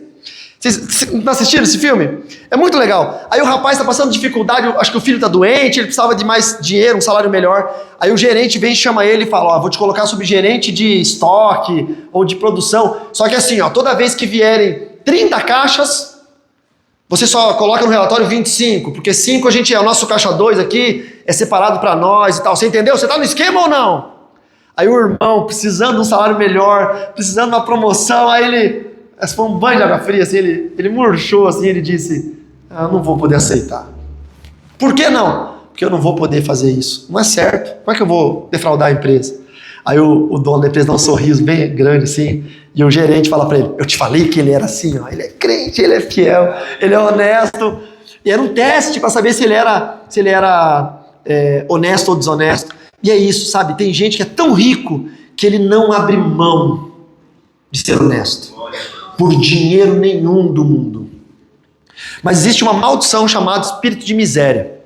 Vocês não assistiram esse filme? É muito legal. Aí o rapaz está passando dificuldade, acho que o filho está doente, ele precisava de mais dinheiro, um salário melhor. Aí o gerente vem, chama ele e fala, vou te colocar subgerente de estoque ou de produção. Só que assim, toda vez que vierem 30 caixas, você só coloca no relatório 25, porque 5 o nosso caixa 2 aqui é separado para nós e tal. Você entendeu? Você está no esquema ou não? Aí o irmão, precisando de um salário melhor, precisando de uma promoção, aí ele... Esse foi um banho de água fria, assim, ele murchou, assim, ele disse, eu não vou poder aceitar. Por que não? Porque eu não vou poder fazer isso. Não é certo. Como é que eu vou defraudar a empresa? Aí o dono da empresa dá um sorriso bem grande, assim, e o gerente fala para ele, eu te falei que ele era assim, ele é crente, ele é fiel, ele é honesto. E era um teste para saber se ele era honesto ou desonesto. E é isso, sabe? Tem gente que é tão rico que ele não abre mão de ser honesto. Por dinheiro nenhum do mundo. Mas existe uma maldição chamada espírito de miséria.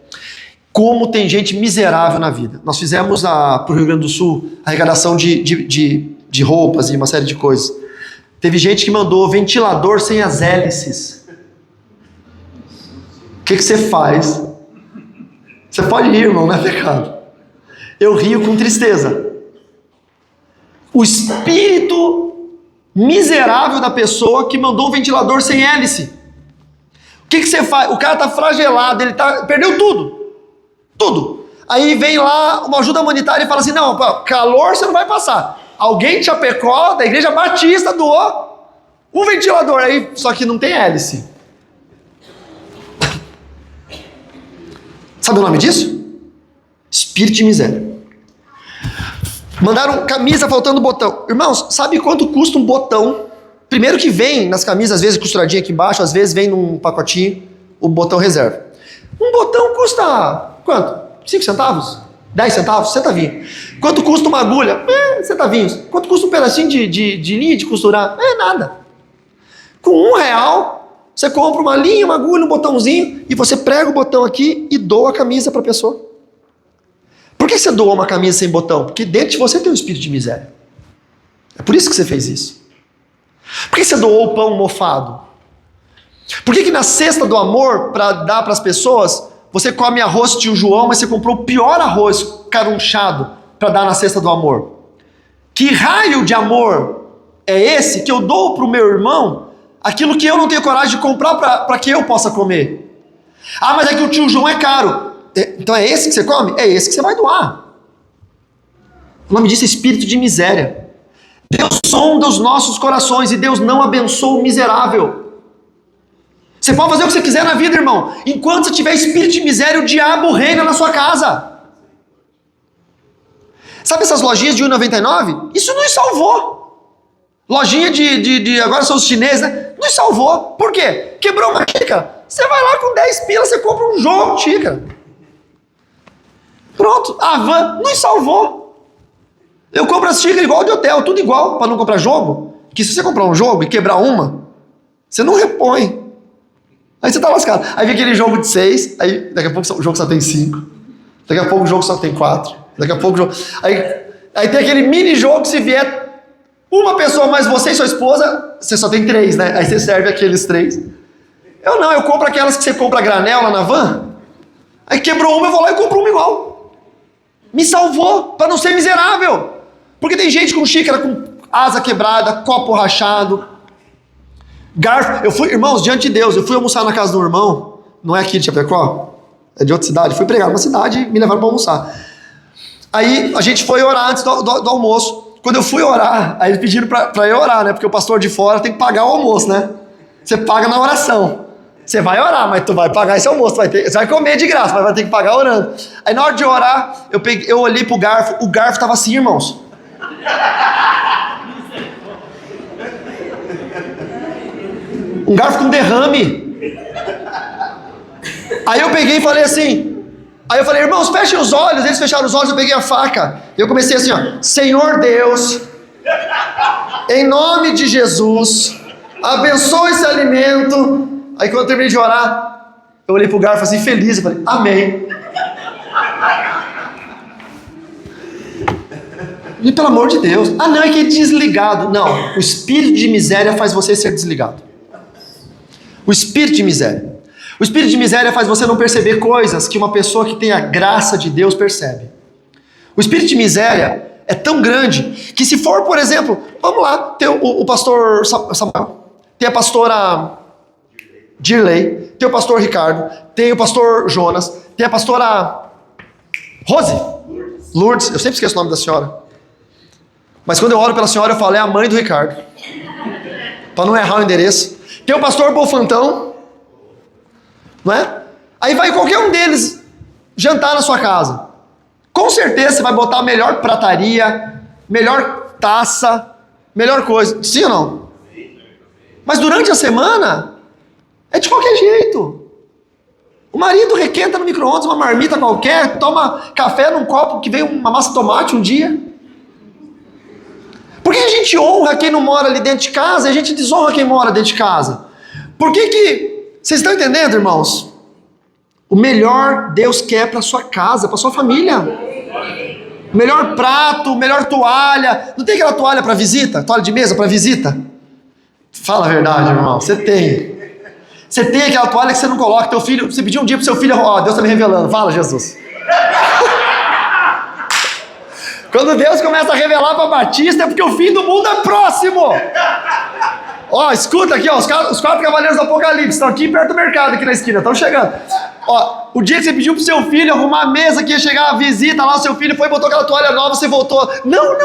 Como tem gente miserável na vida. Nós fizemos para o Rio Grande do Sul arrecadação de roupas e uma série de coisas. Teve gente que mandou ventilador sem as hélices. O que você faz? Você pode rir, irmão, não é pecado. Eu rio com tristeza. O espírito miserável da pessoa que mandou um ventilador sem hélice. O que você faz? O cara está fragelado, perdeu tudo. Aí vem lá uma ajuda humanitária e fala assim, não, calor você não vai passar. Alguém de Chapecó, da igreja batista, doou um ventilador aí, só que não tem hélice. Sabe o nome disso? Espírito de miséria. Mandaram camisa faltando botão. Irmãos, sabe quanto custa um botão? Primeiro que vem nas camisas, às vezes costuradinho aqui embaixo, às vezes vem num pacotinho o botão reserva. Um botão custa quanto? 5 centavos? 10 centavos? Centavinho. Quanto custa uma agulha? Centavinhos. Quanto custa um pedacinho de linha de costurar? Nada. Com R$1, você compra uma linha, uma agulha, um botãozinho, e você prega o botão aqui e doa a camisa para a pessoa. Por que você doou uma camisa sem botão? Porque dentro de você tem um espírito de miséria. É por isso que você fez isso. Por que você doou o pão mofado? Por que na cesta do amor, para dar para as pessoas, você come arroz tio João, mas você comprou o pior arroz carunchado para dar na cesta do amor? Que raio de amor é esse que eu dou para o meu irmão aquilo que eu não tenho coragem de comprar para que eu possa comer? Ah, mas é que o tio João é caro. Então é esse que você come? É esse que você vai doar. O nome disso é espírito de miséria. Deus sonda os nossos corações e Deus não abençoa o miserável. Você pode fazer o que você quiser na vida, irmão. Enquanto você tiver espírito de miséria, o diabo reina na sua casa. Sabe essas lojinhas de R$1,99? Isso nos salvou. Lojinha agora são os chineses, né? Nos salvou. Por quê? Quebrou uma xícara. Você vai lá com 10 pilas, você compra um jogo de xícara. Pronto, a van nos salvou. Eu compro as xícaras igual de hotel, tudo igual, para não comprar jogo. Que se você comprar um jogo e quebrar uma, você não repõe. Aí você tá lascado. Aí vem aquele jogo de 6, aí daqui a pouco o jogo só tem 5. Daqui a pouco o jogo só tem 4. Daqui a pouco o jogo... Aí tem aquele mini jogo que se vier uma pessoa mais você e sua esposa, você só tem 3, né? Aí você serve aqueles 3. Eu compro aquelas que você compra a granel lá na van. Aí quebrou uma, eu vou lá e compro uma igual. Me salvou para não ser miserável. Porque tem gente com xícara com asa quebrada, copo rachado, garfo. Irmãos, diante de Deus, eu fui almoçar na casa de um irmão, não é aqui de Chapecó, é de outra cidade. Fui pregar numa cidade e me levaram para almoçar. Aí a gente foi orar antes do almoço. Quando eu fui orar, aí eles pediram para eu orar, né? Porque o pastor de fora tem que pagar o almoço, né? Você paga na oração. Você vai orar, mas tu vai pagar esse almoço, você vai comer de graça, mas vai ter que pagar orando. Aí na hora de orar, eu olhei pro garfo, o garfo estava assim, irmãos. Um garfo com derrame. Aí eu peguei e falei assim, irmãos, fechem os olhos. Eles fecharam os olhos, eu peguei a faca. Eu comecei assim, Senhor Deus, em nome de Jesus, abençoe esse alimento. Aí quando eu terminei de orar, Eu olhei pro garfo assim, feliz, eu falei, amém. E pelo amor de Deus, não, é que é desligado. Não, o espírito de miséria faz você ser desligado. O espírito de miséria. O espírito de miséria faz você não perceber coisas que uma pessoa que tem a graça de Deus percebe. O espírito de miséria é tão grande que se for, por exemplo, vamos lá, tem o pastor Samuel, tem a pastora Dirley, tem o pastor Ricardo, tem o pastor Jonas, tem a pastora Rose, Lourdes, eu sempre esqueço o nome da senhora. Mas quando eu oro pela senhora, eu falo, é a mãe do Ricardo. Para não errar o endereço. Tem o pastor Bofantão, não é? Aí vai qualquer um deles jantar na sua casa. Com certeza você vai botar a melhor prataria, melhor taça, melhor coisa. Sim ou não? Mas durante a semana, é de qualquer jeito. O marido requenta no micro-ondas uma marmita qualquer, toma café num copo que vem uma massa de tomate um dia. Por que a gente honra quem não mora ali dentro de casa e a gente desonra quem mora dentro de casa? Por que vocês estão entendendo, irmãos? O melhor Deus quer para sua casa, para sua família. O melhor prato, melhor toalha. Não tem aquela toalha para visita? Toalha de mesa para visita? Fala a verdade, irmão. Você tem. Você tem aquela toalha que você não coloca. Teu filho, você pediu um dia pro seu filho, ó, Deus está me revelando. Fala, Jesus. Quando Deus começa a revelar para Batista, é porque o fim do mundo é próximo. Ó, escuta aqui, ó, os 4 cavaleiros do Apocalipse estão aqui perto do mercado, aqui na esquina, estão chegando. Ó, o dia que você pediu pro seu filho arrumar a mesa que ia chegar a visita lá, o seu filho foi e botou aquela toalha nova, você voltou. Não,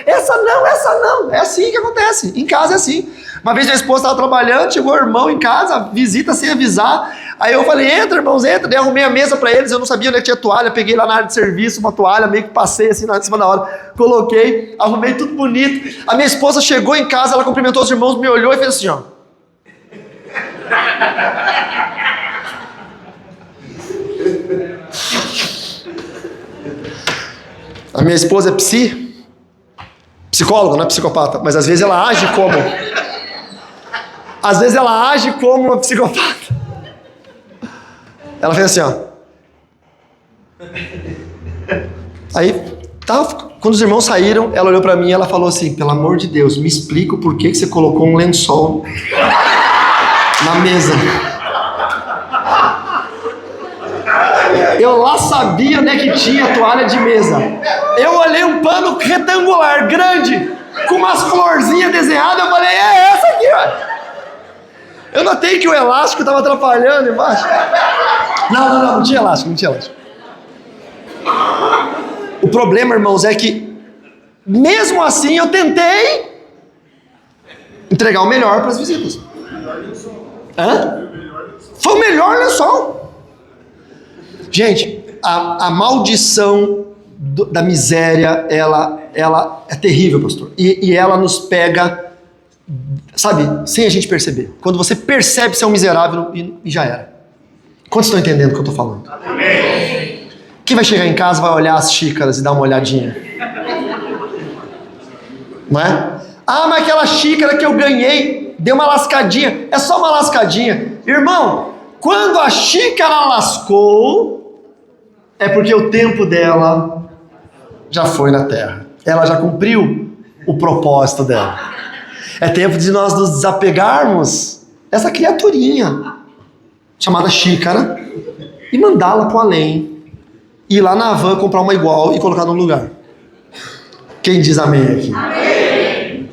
essa não. É assim que acontece. Em casa é assim. Uma vez minha esposa estava trabalhando, chegou o irmão em casa, visita sem avisar. Aí eu falei, entra, irmãos, entra. Daí arrumei a mesa para eles, eu não sabia onde tinha toalha, peguei lá na área de serviço uma toalha, meio que passei assim em cima da hora, coloquei, arrumei tudo bonito. A minha esposa chegou em casa, ela cumprimentou os irmãos, me olhou e fez assim, ó. A minha esposa é psicóloga, não é psicopata, mas às vezes ela age como... Às vezes ela age como uma psicopata. Ela fez assim, ó. Aí, quando os irmãos saíram, ela olhou pra mim e ela falou assim, pelo amor de Deus, me explica o porquê que você colocou um lençol na mesa. Eu lá sabia onde é que tinha toalha de mesa. Eu olhei um pano retangular, grande, com umas florzinhas desenhadas, eu falei, é essa aqui, ó. Eu notei que o elástico estava atrapalhando embaixo. Não tinha elástico. O problema, irmãos, é que mesmo assim eu tentei entregar o melhor para as visitas. Foi o melhor lençol. Gente, a maldição da miséria, ela é terrível, pastor. E ela nos pega... Sabe, sem a gente perceber. Quando você percebe que você é um miserável e já era. Quantos estão entendendo o que eu estou falando? Amém. Quem vai chegar em casa vai olhar as xícaras e dar uma olhadinha. Não é? Mas aquela xícara que eu ganhei deu uma lascadinha. É só uma lascadinha. Irmão, quando a xícara lascou, é porque o tempo dela já foi na terra. Ela já cumpriu o propósito dela. É tempo de nós nos desapegarmos dessa criaturinha chamada xícara e mandá-la para o além. Ir lá na van comprar uma igual e colocar no lugar. Quem diz amém aqui? Amém.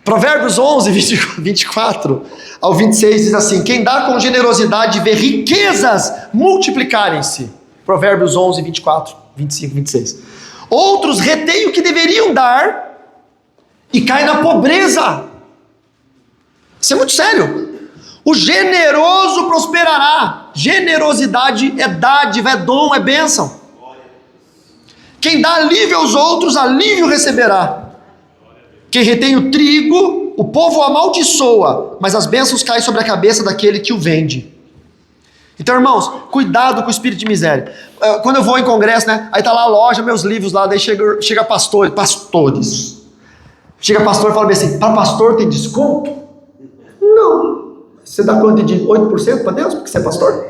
Provérbios 11, 24 ao 26 diz assim, quem dá com generosidade vê riquezas multiplicarem-se. Provérbios 11, 24, 25, 26. Outros retêm o que deveriam dar e cai na pobreza. Isso é muito sério. O generoso prosperará. Generosidade é dádiva, é dom, é bênção. Quem dá alívio aos outros, alívio receberá. Quem retém o trigo, o povo amaldiçoa, mas as bênçãos caem sobre a cabeça daquele que o vende. Então, irmãos, cuidado com o espírito de miséria. Quando eu vou em congresso, né? Aí tá lá a loja, meus livros lá, daí chega pastores. Chega pastor e fala bem assim, para pastor tem desconto? Não. Você dá quanto de 8% para Deus, porque você é pastor?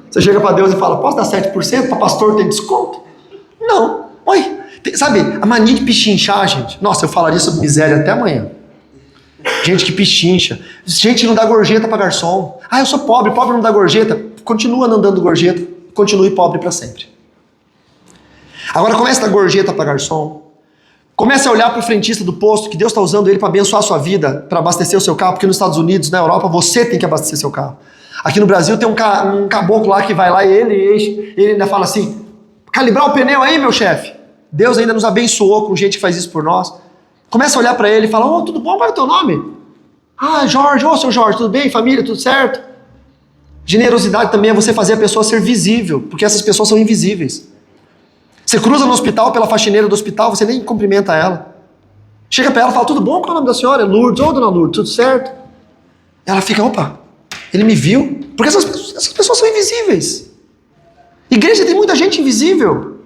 Você chega para Deus e fala, posso dar 7% para pastor ter desconto? Não. Oi, sabe, a mania de pichinchar, gente. Nossa, eu falaria sobre miséria até amanhã. Gente que pichincha. Gente que não dá gorjeta para garçom. Ah, eu sou pobre, pobre não dá gorjeta. Continua não dando gorjeta, continue pobre para sempre. Agora comece a dar gorjeta para garçom. Comece a olhar para o frentista do posto, que Deus está usando ele para abençoar a sua vida, para abastecer o seu carro, porque nos Estados Unidos, na Europa, você tem que abastecer seu carro. Aqui no Brasil tem um caboclo lá que vai lá e ele ainda fala assim, calibrar o pneu aí, meu chefe. Deus ainda nos abençoou com gente que faz isso por nós. Começa a olhar para ele e fala, tudo bom, qual é o teu nome? Ah, Jorge, seu Jorge, tudo bem? Família, tudo certo? Generosidade também é você fazer a pessoa ser visível, porque essas pessoas são invisíveis. Você cruza no hospital pela faxineira do hospital, você nem cumprimenta ela. Chega para ela e fala, tudo bom? Qual é o nome da senhora? Lourdes, dona Lourdes, tudo certo? Ela fica, opa, ele me viu? Porque essas pessoas são invisíveis. Igreja tem muita gente invisível.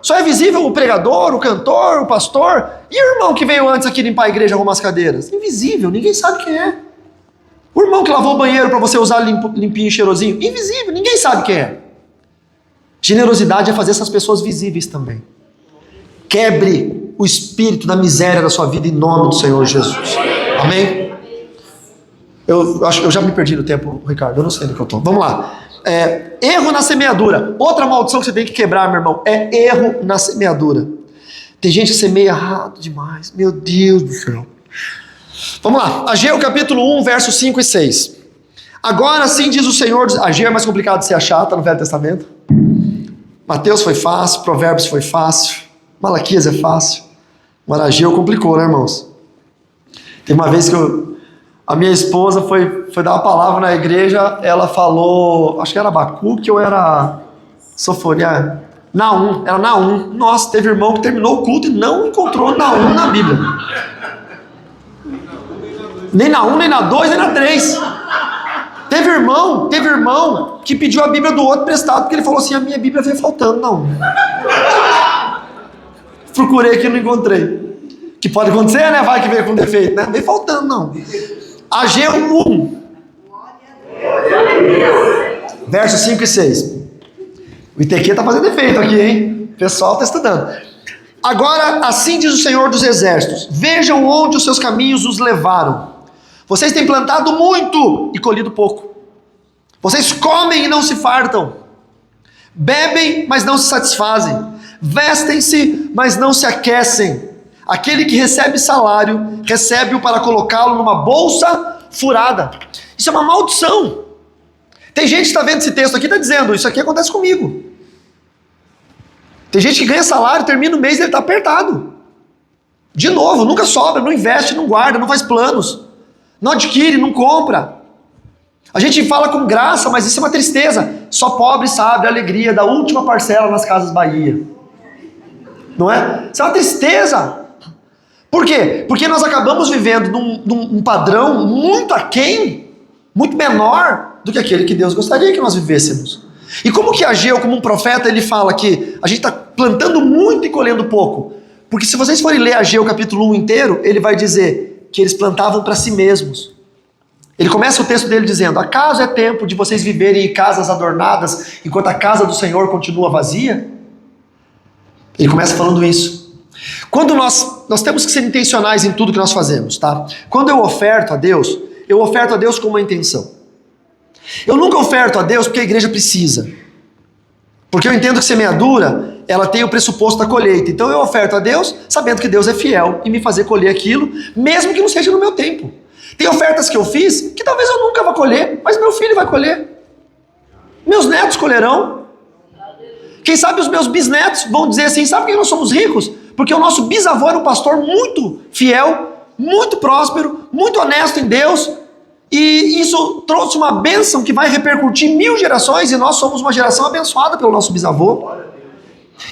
Só é visível o pregador, o cantor, o pastor. E o irmão que veio antes aqui limpar a igreja, arrumar as cadeiras? Invisível, ninguém sabe quem é. O irmão que lavou o banheiro para você usar limpinho e cheirosinho? Invisível, ninguém sabe quem é. Generosidade é fazer essas pessoas visíveis também. Quebre o espírito da miséria da sua vida em nome do Senhor Jesus. Amém? Eu já me perdi no tempo, Ricardo, eu não sei onde que eu estou. Vamos lá. Erro na semeadura. Outra maldição que você tem que quebrar, meu irmão, é erro na semeadura. Tem gente que semeia errado demais. Meu Deus do céu. Vamos lá. Ageu capítulo 1, versos 5 e 6. Agora sim diz o Senhor. Ageu é mais complicado de se achar, está no Velho Testamento. Mateus foi fácil, Provérbios foi fácil, Malaquias é fácil. Agora Ageu complicou, né, irmãos? Tem uma vez que a minha esposa foi dar uma palavra na igreja, ela falou, acho que era Abacuque ou era Sofonia, Naum, era Naum. Nossa, teve irmão que terminou o culto e não encontrou Naum na Bíblia. Nem na 1, nem na 2, nem na 3. Teve irmão que pediu a Bíblia do outro prestado, porque ele falou assim, a minha Bíblia veio faltando, não. Procurei aqui e não encontrei. Que pode acontecer, né? Vai que veio com defeito, né? Veio faltando, não. Ageu 1. Versos 5 e 6. O ITQ está fazendo efeito aqui, hein? O pessoal está estudando. Agora, assim diz o Senhor dos Exércitos, vejam onde os seus caminhos os levaram. Vocês têm plantado muito e colhido pouco. Vocês comem e não se fartam. Bebem, mas não se satisfazem. Vestem-se, mas não se aquecem. Aquele que recebe salário, recebe-o para colocá-lo numa bolsa furada. Isso é uma maldição. Tem gente que está vendo esse texto aqui e está dizendo, isso aqui acontece comigo. Tem gente que ganha salário, termina o mês e ele está apertado. De novo, nunca sobra, não investe, não guarda, não faz planos. Não adquire, não compra. A gente fala com graça, mas isso é uma tristeza. Só pobre sabe a alegria da última parcela nas Casas Bahia. Não é? Isso é uma tristeza. Por quê? Porque nós acabamos vivendo num padrão muito aquém, muito menor do que aquele que Deus gostaria que nós vivêssemos. E como que Ageu, como um profeta, ele fala que a gente está plantando muito e colhendo pouco? Porque se vocês forem ler Ageu capítulo 1 inteiro, ele vai dizer que eles plantavam para si mesmos. Ele começa o texto dele dizendo, acaso é tempo de vocês viverem em casas adornadas, enquanto a casa do Senhor continua vazia? Ele começa falando isso. Quando nós temos que ser intencionais em tudo que nós fazemos, tá? Quando eu oferto a Deus com uma intenção. Eu nunca oferto a Deus porque a igreja precisa. Porque eu entendo que semeadura, ela tem o pressuposto da colheita. Então eu oferto a Deus, sabendo que Deus é fiel em me fazer colher aquilo, mesmo que não seja no meu tempo. Tem ofertas que eu fiz, que talvez eu nunca vá colher, mas meu filho vai colher. Meus netos colherão. Quem sabe os meus bisnetos vão dizer assim, sabe por que nós somos ricos? Porque o nosso bisavô era um pastor muito fiel, muito próspero, muito honesto em Deus, e isso trouxe uma bênção que vai repercutir 1000 gerações, e nós somos uma geração abençoada pelo nosso bisavô.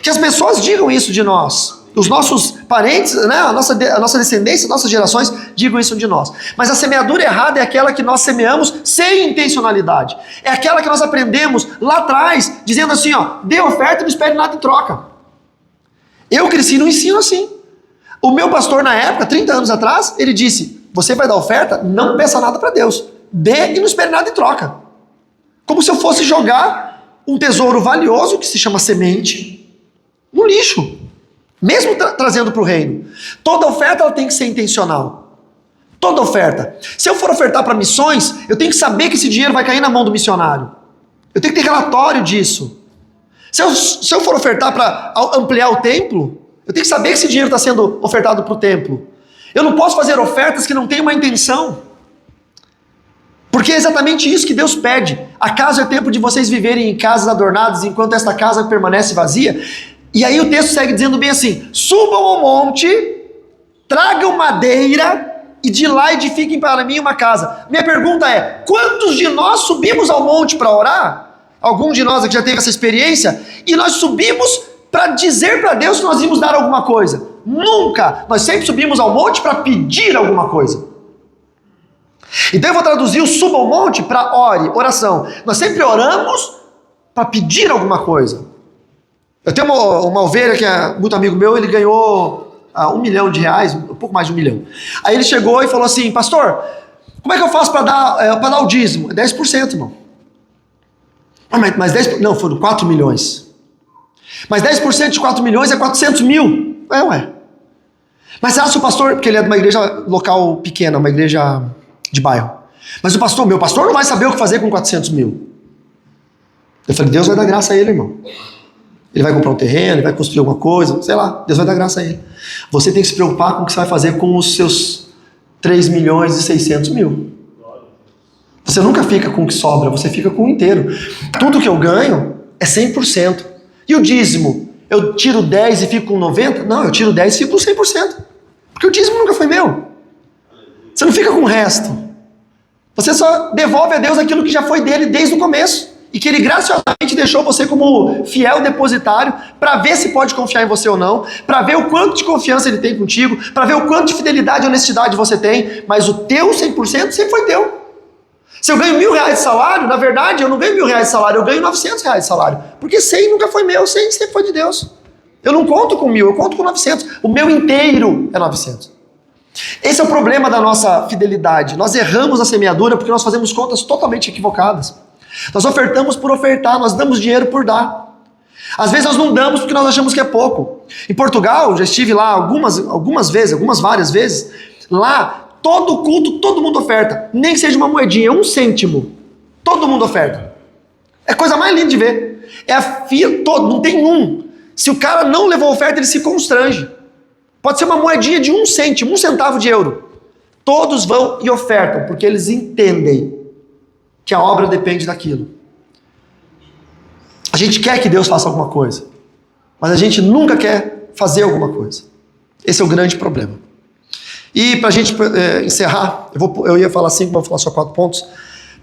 Que as pessoas digam isso de nós. Os nossos parentes, né, a nossa descendência, as nossas gerações digam isso de nós. Mas a semeadura errada é aquela que nós semeamos sem intencionalidade. É aquela que nós aprendemos lá atrás, dizendo assim, dê oferta e não espere nada em troca. Eu cresci no ensino assim. O meu pastor na época, 30 anos atrás, ele disse, você vai dar oferta, não peça nada para Deus. dê e não espere nada em troca. Como se eu fosse jogar um tesouro valioso, que se chama semente, no lixo. Mesmo trazendo para o reino. Toda oferta ela tem que ser intencional. Toda oferta. Se eu for ofertar para missões, eu tenho que saber que esse dinheiro vai cair na mão do missionário. Eu tenho que ter relatório disso. Se eu for ofertar para ampliar o templo, eu tenho que saber que esse dinheiro está sendo ofertado para o templo. Eu não posso fazer ofertas que não têm uma intenção. Porque é exatamente isso que Deus pede. Acaso é tempo de vocês viverem em casas adornadas enquanto esta casa permanece vazia? E aí o texto segue dizendo bem assim: subam ao monte, tragam madeira e de lá edifiquem para mim uma casa. Minha pergunta é: quantos de nós subimos ao monte para orar? Algum de nós aqui já teve essa experiência? E nós subimos para dizer para Deus que nós íamos dar alguma coisa? Nunca! Nós sempre subimos ao monte para pedir alguma coisa. Então eu vou traduzir o suba ao monte para ore, oração. Nós sempre oramos para pedir alguma coisa. Eu tenho uma ovelha que é muito amigo meu, ele ganhou R$1 milhão, um pouco mais de 1 milhão. Aí ele chegou e falou assim: pastor, como é que eu faço para dar o dízimo? É 10%, irmão. Mas 10%, não, foram 4 milhões. Mas 10% de 4 milhões é 400 mil. Ué. Mas você acha o pastor, porque ele é de uma igreja local pequena, uma igreja de bairro. Mas meu pastor não vai saber o que fazer com 400 mil. Eu falei: Deus vai dar graça a ele, irmão. Ele vai comprar um terreno, ele vai construir alguma coisa, sei lá, Deus vai dar graça a ele. Você tem que se preocupar com o que você vai fazer com os seus 3 milhões e 600 mil. Você nunca fica com o que sobra, você fica com o inteiro. Tudo que eu ganho é 100%. E o dízimo? Eu tiro 10 e fico com 90%? Não, eu tiro 10 e fico com 100%. Porque o dízimo nunca foi meu. Você não fica com o resto. Você só devolve a Deus aquilo que já foi dele desde o começo. E que ele graciosamente deixou você como fiel depositário para ver se pode confiar em você ou não, para ver o quanto de confiança ele tem contigo, para ver o quanto de fidelidade e honestidade você tem, mas o teu 100% sempre foi teu. Se eu ganho R$1.000 de salário, na verdade eu não ganho R$1.000 de salário, eu ganho R$900 de salário, porque 100 nunca foi meu, 100 sempre foi de Deus. Eu não conto com 1.000, eu conto com 900, o meu inteiro é 900. Esse é o problema da nossa fidelidade. Nós erramos a semeadura porque nós fazemos contas totalmente equivocadas. Nós ofertamos por ofertar, nós damos dinheiro por dar. Às vezes nós não damos porque nós achamos que é pouco. Em Portugal, já estive lá várias vezes. Lá, todo culto, todo mundo oferta. Nem que seja uma moedinha, 1 cêntimo. Todo mundo oferta. É a coisa mais linda de ver. É a fila toda, não tem um. Se o cara não levou oferta, ele se constrange. Pode ser uma moedinha de 1 cêntimo, 1 centavo de euro. Todos vão e ofertam, porque eles entendem que a obra depende daquilo. A gente quer que Deus faça alguma coisa, mas a gente nunca quer fazer alguma coisa. Esse é o grande problema. E para a gente encerrar, eu ia falar 5, vou falar só 4 pontos.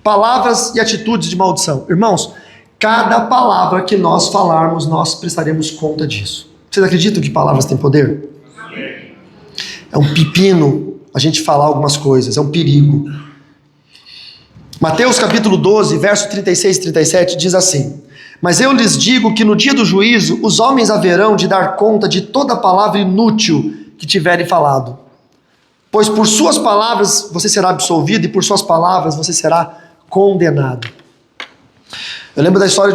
Palavras e atitudes de maldição. Irmãos, cada palavra que nós falarmos, nós prestaremos conta disso. Vocês acreditam que palavras têm poder? É um pepino a gente falar algumas coisas, é um perigo. Mateus capítulo 12, verso 36 e 37 diz assim: mas eu lhes digo que no dia do juízo os homens haverão de dar conta de toda palavra inútil que tiverem falado. Pois por suas palavras você será absolvido e por suas palavras você será condenado. Eu lembro da história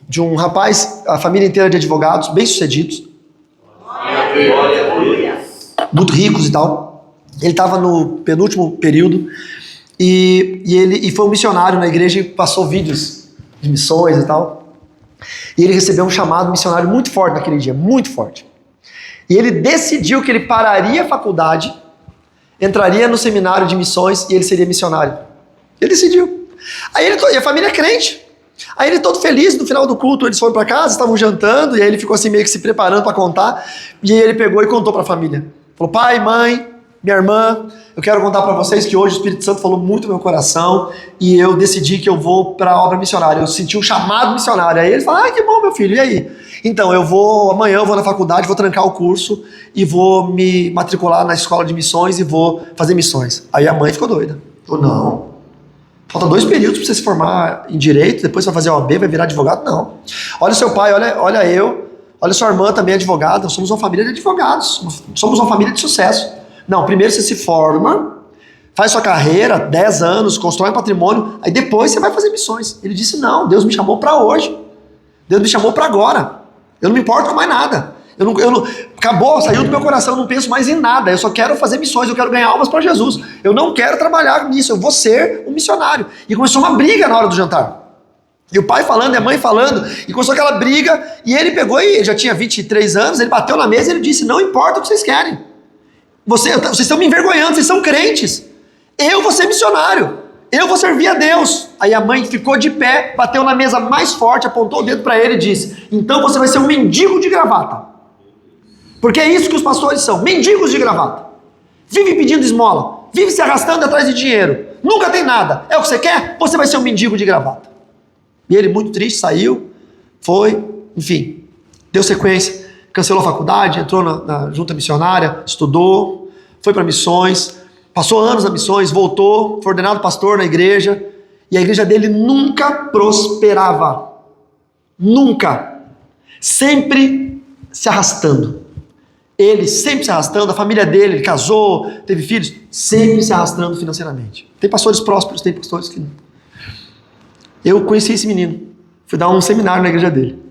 de um rapaz, a família inteira de advogados, bem-sucedidos, muito ricos e tal. Ele estava no penúltimo período e foi um missionário na igreja e passou vídeos de missões e tal. E ele recebeu um chamado missionário muito forte naquele dia, muito forte. E ele decidiu que ele pararia a faculdade, entraria no seminário de missões e ele seria missionário. Ele decidiu. E a família é crente. Aí ele todo feliz, no final do culto eles foram para casa, estavam jantando, e aí ele ficou assim meio que se preparando para contar, e aí ele pegou e contou para a família. Falou: pai, mãe, minha irmã, eu quero contar para vocês que hoje o Espírito Santo falou muito no meu coração, e eu decidi que eu vou para a obra missionária, eu senti um chamado missionário. Aí ele falou: que bom, meu filho, e aí? Então, amanhã eu vou na faculdade, vou trancar o curso, e vou me matricular na escola de missões, e vou fazer missões. Aí a mãe ficou doida. Falou: não. Falta 2 períodos para você se formar em direito, depois você vai fazer OAB, vai virar advogado? Não. Olha o seu pai, olha eu, olha sua irmã também é advogada, somos uma família de advogados, somos uma família de sucesso. Não, primeiro você se forma, faz sua carreira, 10 anos, constrói um patrimônio, aí depois você vai fazer missões. Ele disse, não, Deus me chamou para hoje. Deus me chamou para agora. Eu não me importo com mais nada. Acabou, saiu do meu coração, eu não penso mais em nada. Eu só quero fazer missões, eu quero ganhar almas para Jesus. Eu não quero trabalhar nisso, eu vou ser um missionário. E começou uma briga na hora do jantar. E o pai falando, e a mãe falando, e começou aquela briga, e ele pegou, e já tinha 23 anos, ele bateu na mesa e ele disse, não importa o que vocês querem. Vocês estão me envergonhando, vocês são crentes. Eu vou ser missionário. Eu vou servir a Deus. Aí a mãe ficou de pé, bateu na mesa mais forte, apontou o dedo para ele e disse, então você vai ser um mendigo de gravata. Porque é isso que os pastores são, mendigos de gravata. Vive pedindo esmola, vive se arrastando atrás de dinheiro, nunca tem nada. É o que você quer? Você vai ser um mendigo de gravata. E ele, muito triste, saiu, foi, enfim, deu sequência, cancelou a faculdade, entrou na junta missionária, estudou, foi para missões, passou anos nas missões, voltou, foi ordenado pastor na igreja, e a igreja dele nunca prosperava. Nunca. Sempre se arrastando. Ele sempre se arrastando, a família dele, ele casou, teve filhos, sempre se arrastando financeiramente. Tem pastores prósperos, tem pastores que não. Eu conheci esse menino, fui dar um seminário na igreja dele.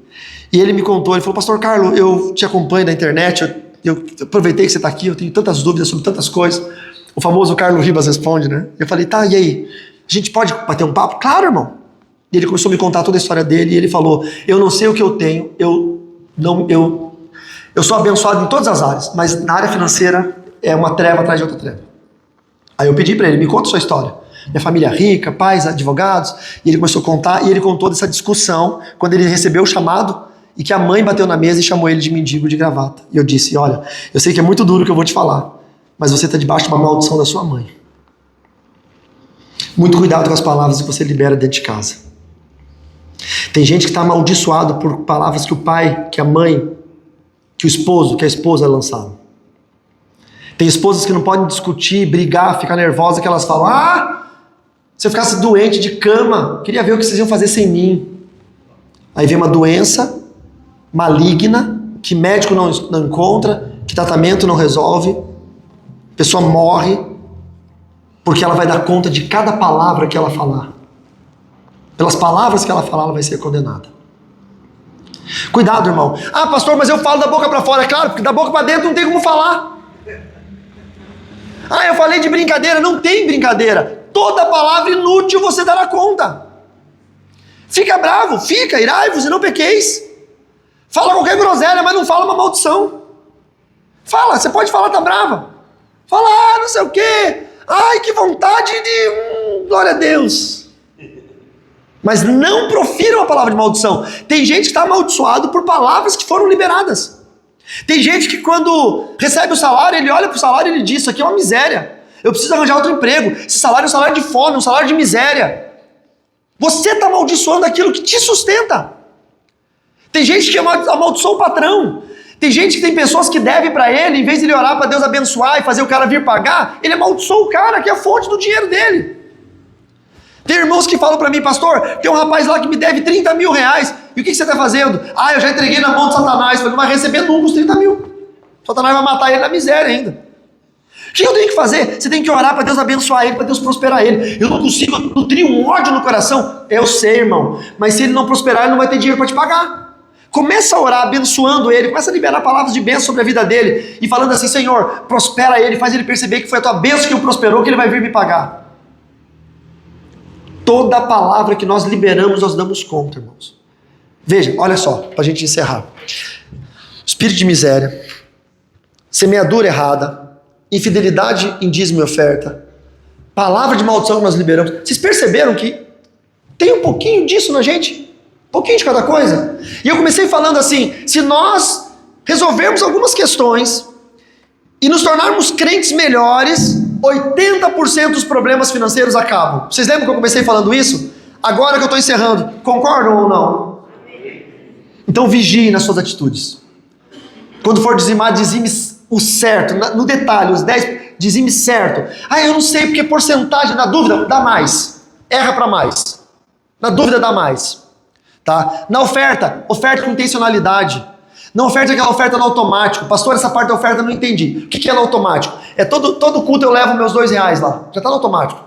E ele me contou, ele falou, pastor Carlos, eu te acompanho na internet, eu aproveitei que você está aqui, eu tenho tantas dúvidas sobre tantas coisas. O famoso Carlos Ribas responde, né? Eu falei, tá, e aí? A gente pode bater um papo? Claro, irmão. E ele começou a me contar toda a história dele, e ele falou, eu não sei o que eu tenho, eu sou abençoado em todas as áreas, mas na área financeira é uma treva atrás de outra treva. Aí eu pedi para ele, me conta a sua história. Minha família rica, pais, advogados, e ele começou a contar, e ele contou dessa discussão, quando ele recebeu o chamado, e que a mãe bateu na mesa e chamou ele de mendigo de gravata. E eu disse, olha, eu sei que é muito duro o que eu vou te falar, mas você está debaixo de uma maldição da sua mãe. Muito cuidado com as palavras que você libera dentro de casa. Tem gente que está amaldiçoado por palavras que o pai, que a mãe, que o esposo, que a esposa lançaram. Tem esposas que não podem discutir, brigar, ficar nervosas, que elas falam, se eu ficasse doente de cama, queria ver o que vocês iam fazer sem mim. Aí vem uma doença maligna, que médico não encontra, que tratamento não resolve, a pessoa morre, porque ela vai dar conta de cada palavra que ela falar. Pelas palavras que ela falar, ela vai ser condenada. Cuidado, irmão. Pastor, mas eu falo da boca para fora. É claro, porque da boca para dentro não tem como falar. Eu falei de brincadeira. Não tem brincadeira. Toda palavra inútil você dará conta. Fica bravo, fica, irai-vos e não pequeis. Fala qualquer groselha, mas não fala uma maldição. Fala, você pode falar, tá brava. Fala, não sei o quê. Ai, que vontade de... glória a Deus. Mas não profiram a palavra de maldição. Tem gente que está amaldiçoado por palavras que foram liberadas. Tem gente que quando recebe o salário, ele olha para o salário e ele diz, isso aqui é uma miséria. Eu preciso arranjar outro emprego. Esse salário é um salário de fome, um salário de miséria. Você está amaldiçoando aquilo que te sustenta. Tem gente que amaldiçoa o patrão. Tem gente que tem pessoas que devem para ele, em vez de ele orar para Deus abençoar e fazer o cara vir pagar, ele amaldiçoa o cara, que é a fonte do dinheiro dele. Tem irmãos que falam para mim, pastor, tem um rapaz lá que me deve 30 mil reais. E o que você está fazendo? Eu já entreguei na mão de Satanás. Ele não vai receber nunca os 30 mil. Satanás vai matar ele na miséria ainda. O que eu tenho que fazer? Você tem que orar para Deus abençoar ele, para Deus prosperar ele. Eu não consigo nutrir um ódio no coração. Eu sei, irmão. Mas se ele não prosperar, ele não vai ter dinheiro para te pagar. Começa a orar, abençoando ele. Começa a liberar palavras de bênção sobre a vida dele. E falando assim, Senhor, prospera ele. Faz ele perceber que foi a tua bênção que o prosperou, que ele vai vir me pagar. Toda palavra que nós liberamos, nós damos conta, irmãos. Veja, olha só, para a gente encerrar. Espírito de miséria, semeadura errada, infidelidade em dízimo e oferta, palavra de maldição que nós liberamos. Vocês perceberam que tem um pouquinho disso na gente? Um pouquinho de cada coisa? E eu comecei falando assim, se nós resolvermos algumas questões e nos tornarmos crentes melhores, 80% dos problemas financeiros acabam. Vocês lembram que eu comecei falando isso? Agora que eu estou encerrando, concordam ou não? Então vigie nas suas atitudes. Quando for dizimar, dizime o certo, no detalhe, os 10, dizime certo. Eu não sei porque porcentagem, na dúvida, dá mais. Erra para mais. Na dúvida, dá mais. Tá? Na oferta com intencionalidade. Não oferte aquela oferta no automático. Pastor, essa parte da oferta eu não entendi. O que é no automático? É todo culto eu levo meus R$2 lá. Já está no automático.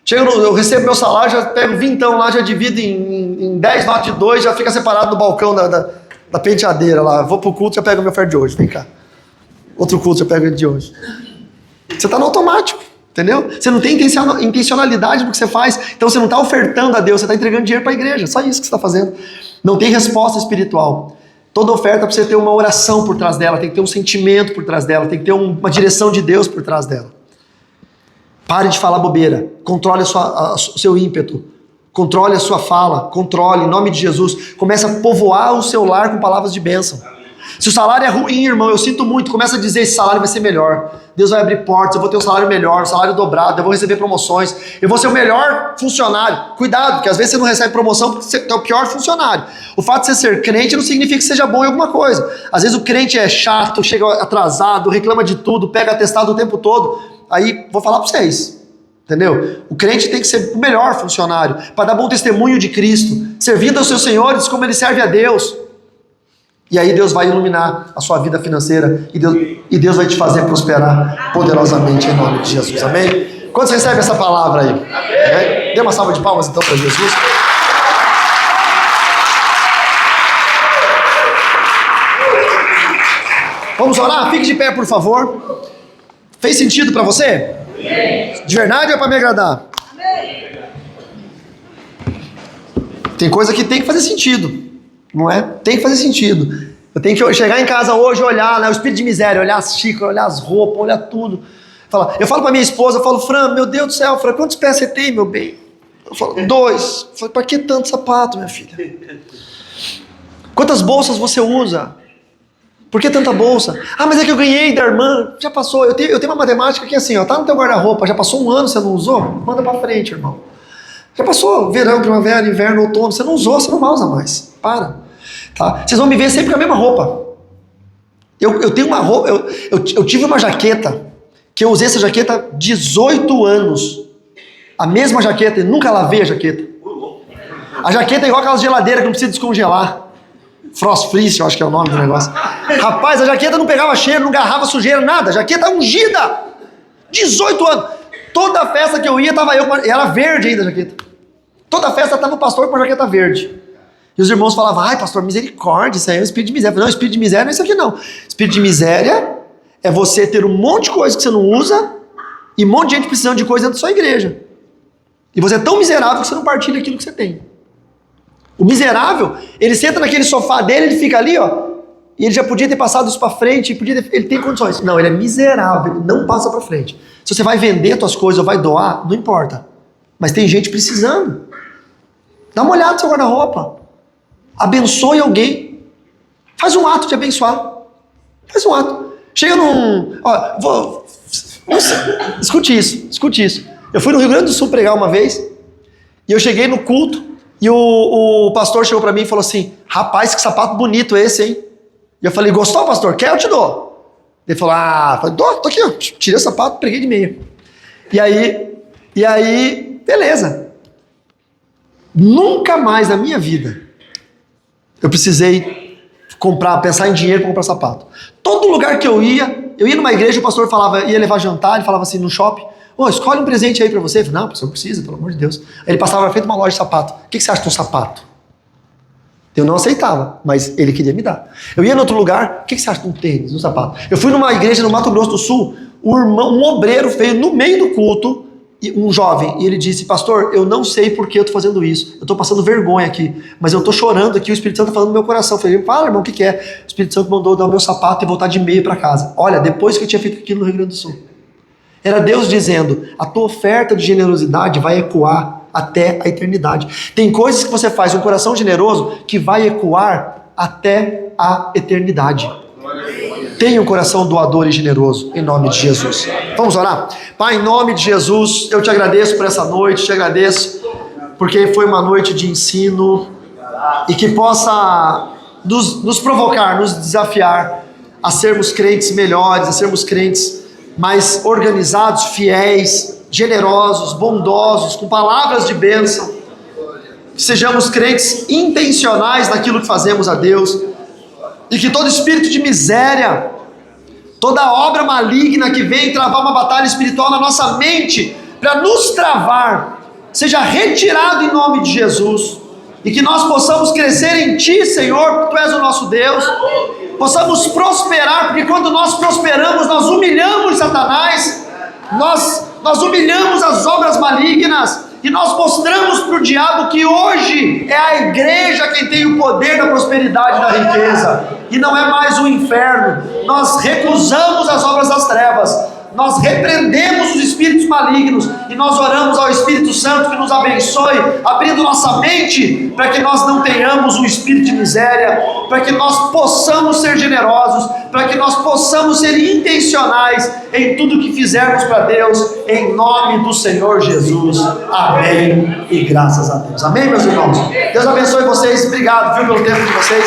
Eu recebo meu salário, já pego vintão lá, já divido em 10 notas de 2, já fica separado no balcão da penteadeira lá. Vou pro culto, já pego a minha oferta de hoje. Vem cá. Outro culto, já pego ele de hoje. Você está no automático. Entendeu? Você não tem intencionalidade no que você faz. Então você não está ofertando a Deus, você está entregando dinheiro para a igreja. Só isso que você está fazendo. Não tem resposta espiritual. Toda oferta precisa ter uma oração por trás dela, tem que ter um sentimento por trás dela, tem que ter uma direção de Deus por trás dela. Pare de falar bobeira. Controle o seu ímpeto. Controle a sua fala. Controle, em nome de Jesus. Comece a povoar o seu lar com palavras de bênção. Se o salário é ruim, irmão, eu sinto muito, começa a dizer, esse salário vai ser melhor. Deus vai abrir portas, eu vou ter um salário melhor, um salário dobrado, eu vou receber promoções, eu vou ser o melhor funcionário. Cuidado, porque às vezes você não recebe promoção porque você é o pior funcionário. O fato de você ser crente não significa que seja bom em alguma coisa. Às vezes o crente é chato, chega atrasado, reclama de tudo, pega atestado o tempo todo. Aí, vou falar para vocês, entendeu? O crente tem que ser o melhor funcionário, para dar bom testemunho de Cristo, servindo aos seus senhores como ele serve a Deus. E aí Deus vai iluminar a sua vida financeira e Deus vai te fazer prosperar poderosamente em nome de Jesus. Amém? Quantos recebem essa palavra aí? Amém? Dê uma salva de palmas então para Jesus. Vamos orar? Fique de pé, por favor. Fez sentido para você? De verdade ou é para me agradar? Tem coisa que tem que fazer sentido. Não é? Tem que fazer sentido. Eu tenho que chegar em casa hoje, olhar, né, o espírito de miséria, olhar as xícaras, olhar as roupas, olhar tudo. Eu falo pra minha esposa, eu falo, Fran, meu Deus do céu, Fran, quantos pés você tem, meu bem? Eu falo, 2. Eu falo, pra que tanto sapato, minha filha? Quantas bolsas você usa? Por que tanta bolsa? Ah, mas é que eu ganhei da irmã. Já passou. Eu tenho uma matemática que é assim, ó, tá no teu guarda-roupa, já passou um ano, você não usou? Manda pra frente, irmão. Já passou verão, primavera, inverno, outono, você não usou, você não vai usar mais. Para. Tá? Vocês vão me ver sempre com a mesma roupa. Eu tenho uma roupa, eu tive uma jaqueta, que eu usei essa jaqueta 18 anos. A mesma jaqueta, e nunca lavei a jaqueta. A jaqueta é igual aquelas geladeiras que não precisa descongelar. Frost Freeze, eu acho que é o nome do negócio. Rapaz, a jaqueta não pegava cheiro, não agarrava sujeira, nada. A jaqueta ungida. 18 anos. Toda festa que eu ia, tava eu com era verde ainda a jaqueta. Toda festa tava o pastor com a jaqueta verde. E os irmãos falavam, ai pastor, misericórdia, isso aí é um espírito de miséria. Eu falei, não, espírito de miséria não é isso aqui não. Espírito de miséria é você ter um monte de coisa que você não usa e um monte de gente precisando de coisa dentro da sua igreja. E você é tão miserável que você não partilha aquilo que você tem. O miserável, ele senta naquele sofá dele, ele fica ali, ó, e ele já podia ter passado isso para frente, ele tem condições. Não, ele é miserável, ele não passa para frente. Se você vai vender suas coisas ou vai doar, não importa. Mas tem gente precisando. Dá uma olhada no seu guarda-roupa. Abençoe alguém. Faz um ato de abençoar. Faz um ato. Chega num... Ó, escute isso. Eu fui no Rio Grande do Sul pregar uma vez, e eu cheguei no culto, e o pastor chegou para mim e falou assim, rapaz, que sapato bonito esse, hein? E eu falei, gostou, pastor? Quer? Eu te dou. Ele falou, tô aqui, ó. Tirei o sapato, preguei de meia. E aí, beleza. Nunca mais na minha vida eu precisei pensar em dinheiro para comprar sapato. Todo lugar que eu ia numa igreja, o pastor ia levar jantar, ele falava assim no shopping, escolhe um presente aí para você. Eu falei, não, pastor, não precisa, pelo amor de Deus. Aí ele passava na frente de uma loja de sapato. O que você acha de um sapato? Eu não aceitava, mas ele queria me dar. Eu ia em outro lugar, o que você acha de um tênis, de um sapato? Eu fui numa igreja no Mato Grosso do Sul, um obreiro veio no meio do culto, um jovem, e ele disse, pastor, eu não sei por que eu estou fazendo isso, eu estou passando vergonha aqui, mas eu estou chorando aqui, o Espírito Santo está falando no meu coração. Eu falei, fala, irmão, o que é? O Espírito Santo mandou dar o meu sapato e voltar de meia para casa. Olha, depois que eu tinha feito aquilo no Rio Grande do Sul. Era Deus dizendo, a tua oferta de generosidade vai ecoar até a eternidade. Tem coisas que você faz, um coração generoso, que vai ecoar até a eternidade. Tenha um coração doador e generoso, em nome de Jesus. Vamos orar? Pai, em nome de Jesus, eu te agradeço por essa noite, te agradeço porque foi uma noite de ensino e que possa nos provocar, nos desafiar a sermos crentes melhores, a sermos crentes mais organizados, fiéis, generosos, bondosos, com palavras de bênção. Que sejamos crentes intencionais naquilo que fazemos a Deus. e que todo espírito de miséria, toda obra maligna que vem travar uma batalha espiritual na nossa mente, para nos travar, seja retirado em nome de Jesus, e que nós possamos crescer em Ti, Senhor, porque Tu és o nosso Deus, possamos prosperar, porque quando nós prosperamos, nós humilhamos Satanás, nós humilhamos as obras malignas, e nós mostramos para o diabo que hoje é a igreja quem tem o poder da prosperidade e da riqueza, e não é mais o inferno. Nós recusamos as obras das trevas, nós repreendemos os espíritos malignos, e nós oramos ao Espírito Santo que nos abençoe, abrindo nossa mente, para que nós não tenhamos um espírito de miséria, para que nós possamos ser generosos, para que nós possamos ser intencionais em tudo que fizermos para Deus, em nome do Senhor Jesus. Amém e graças a Deus. Amém, meus irmãos? Deus abençoe vocês, obrigado, viu, pelo tempo de vocês.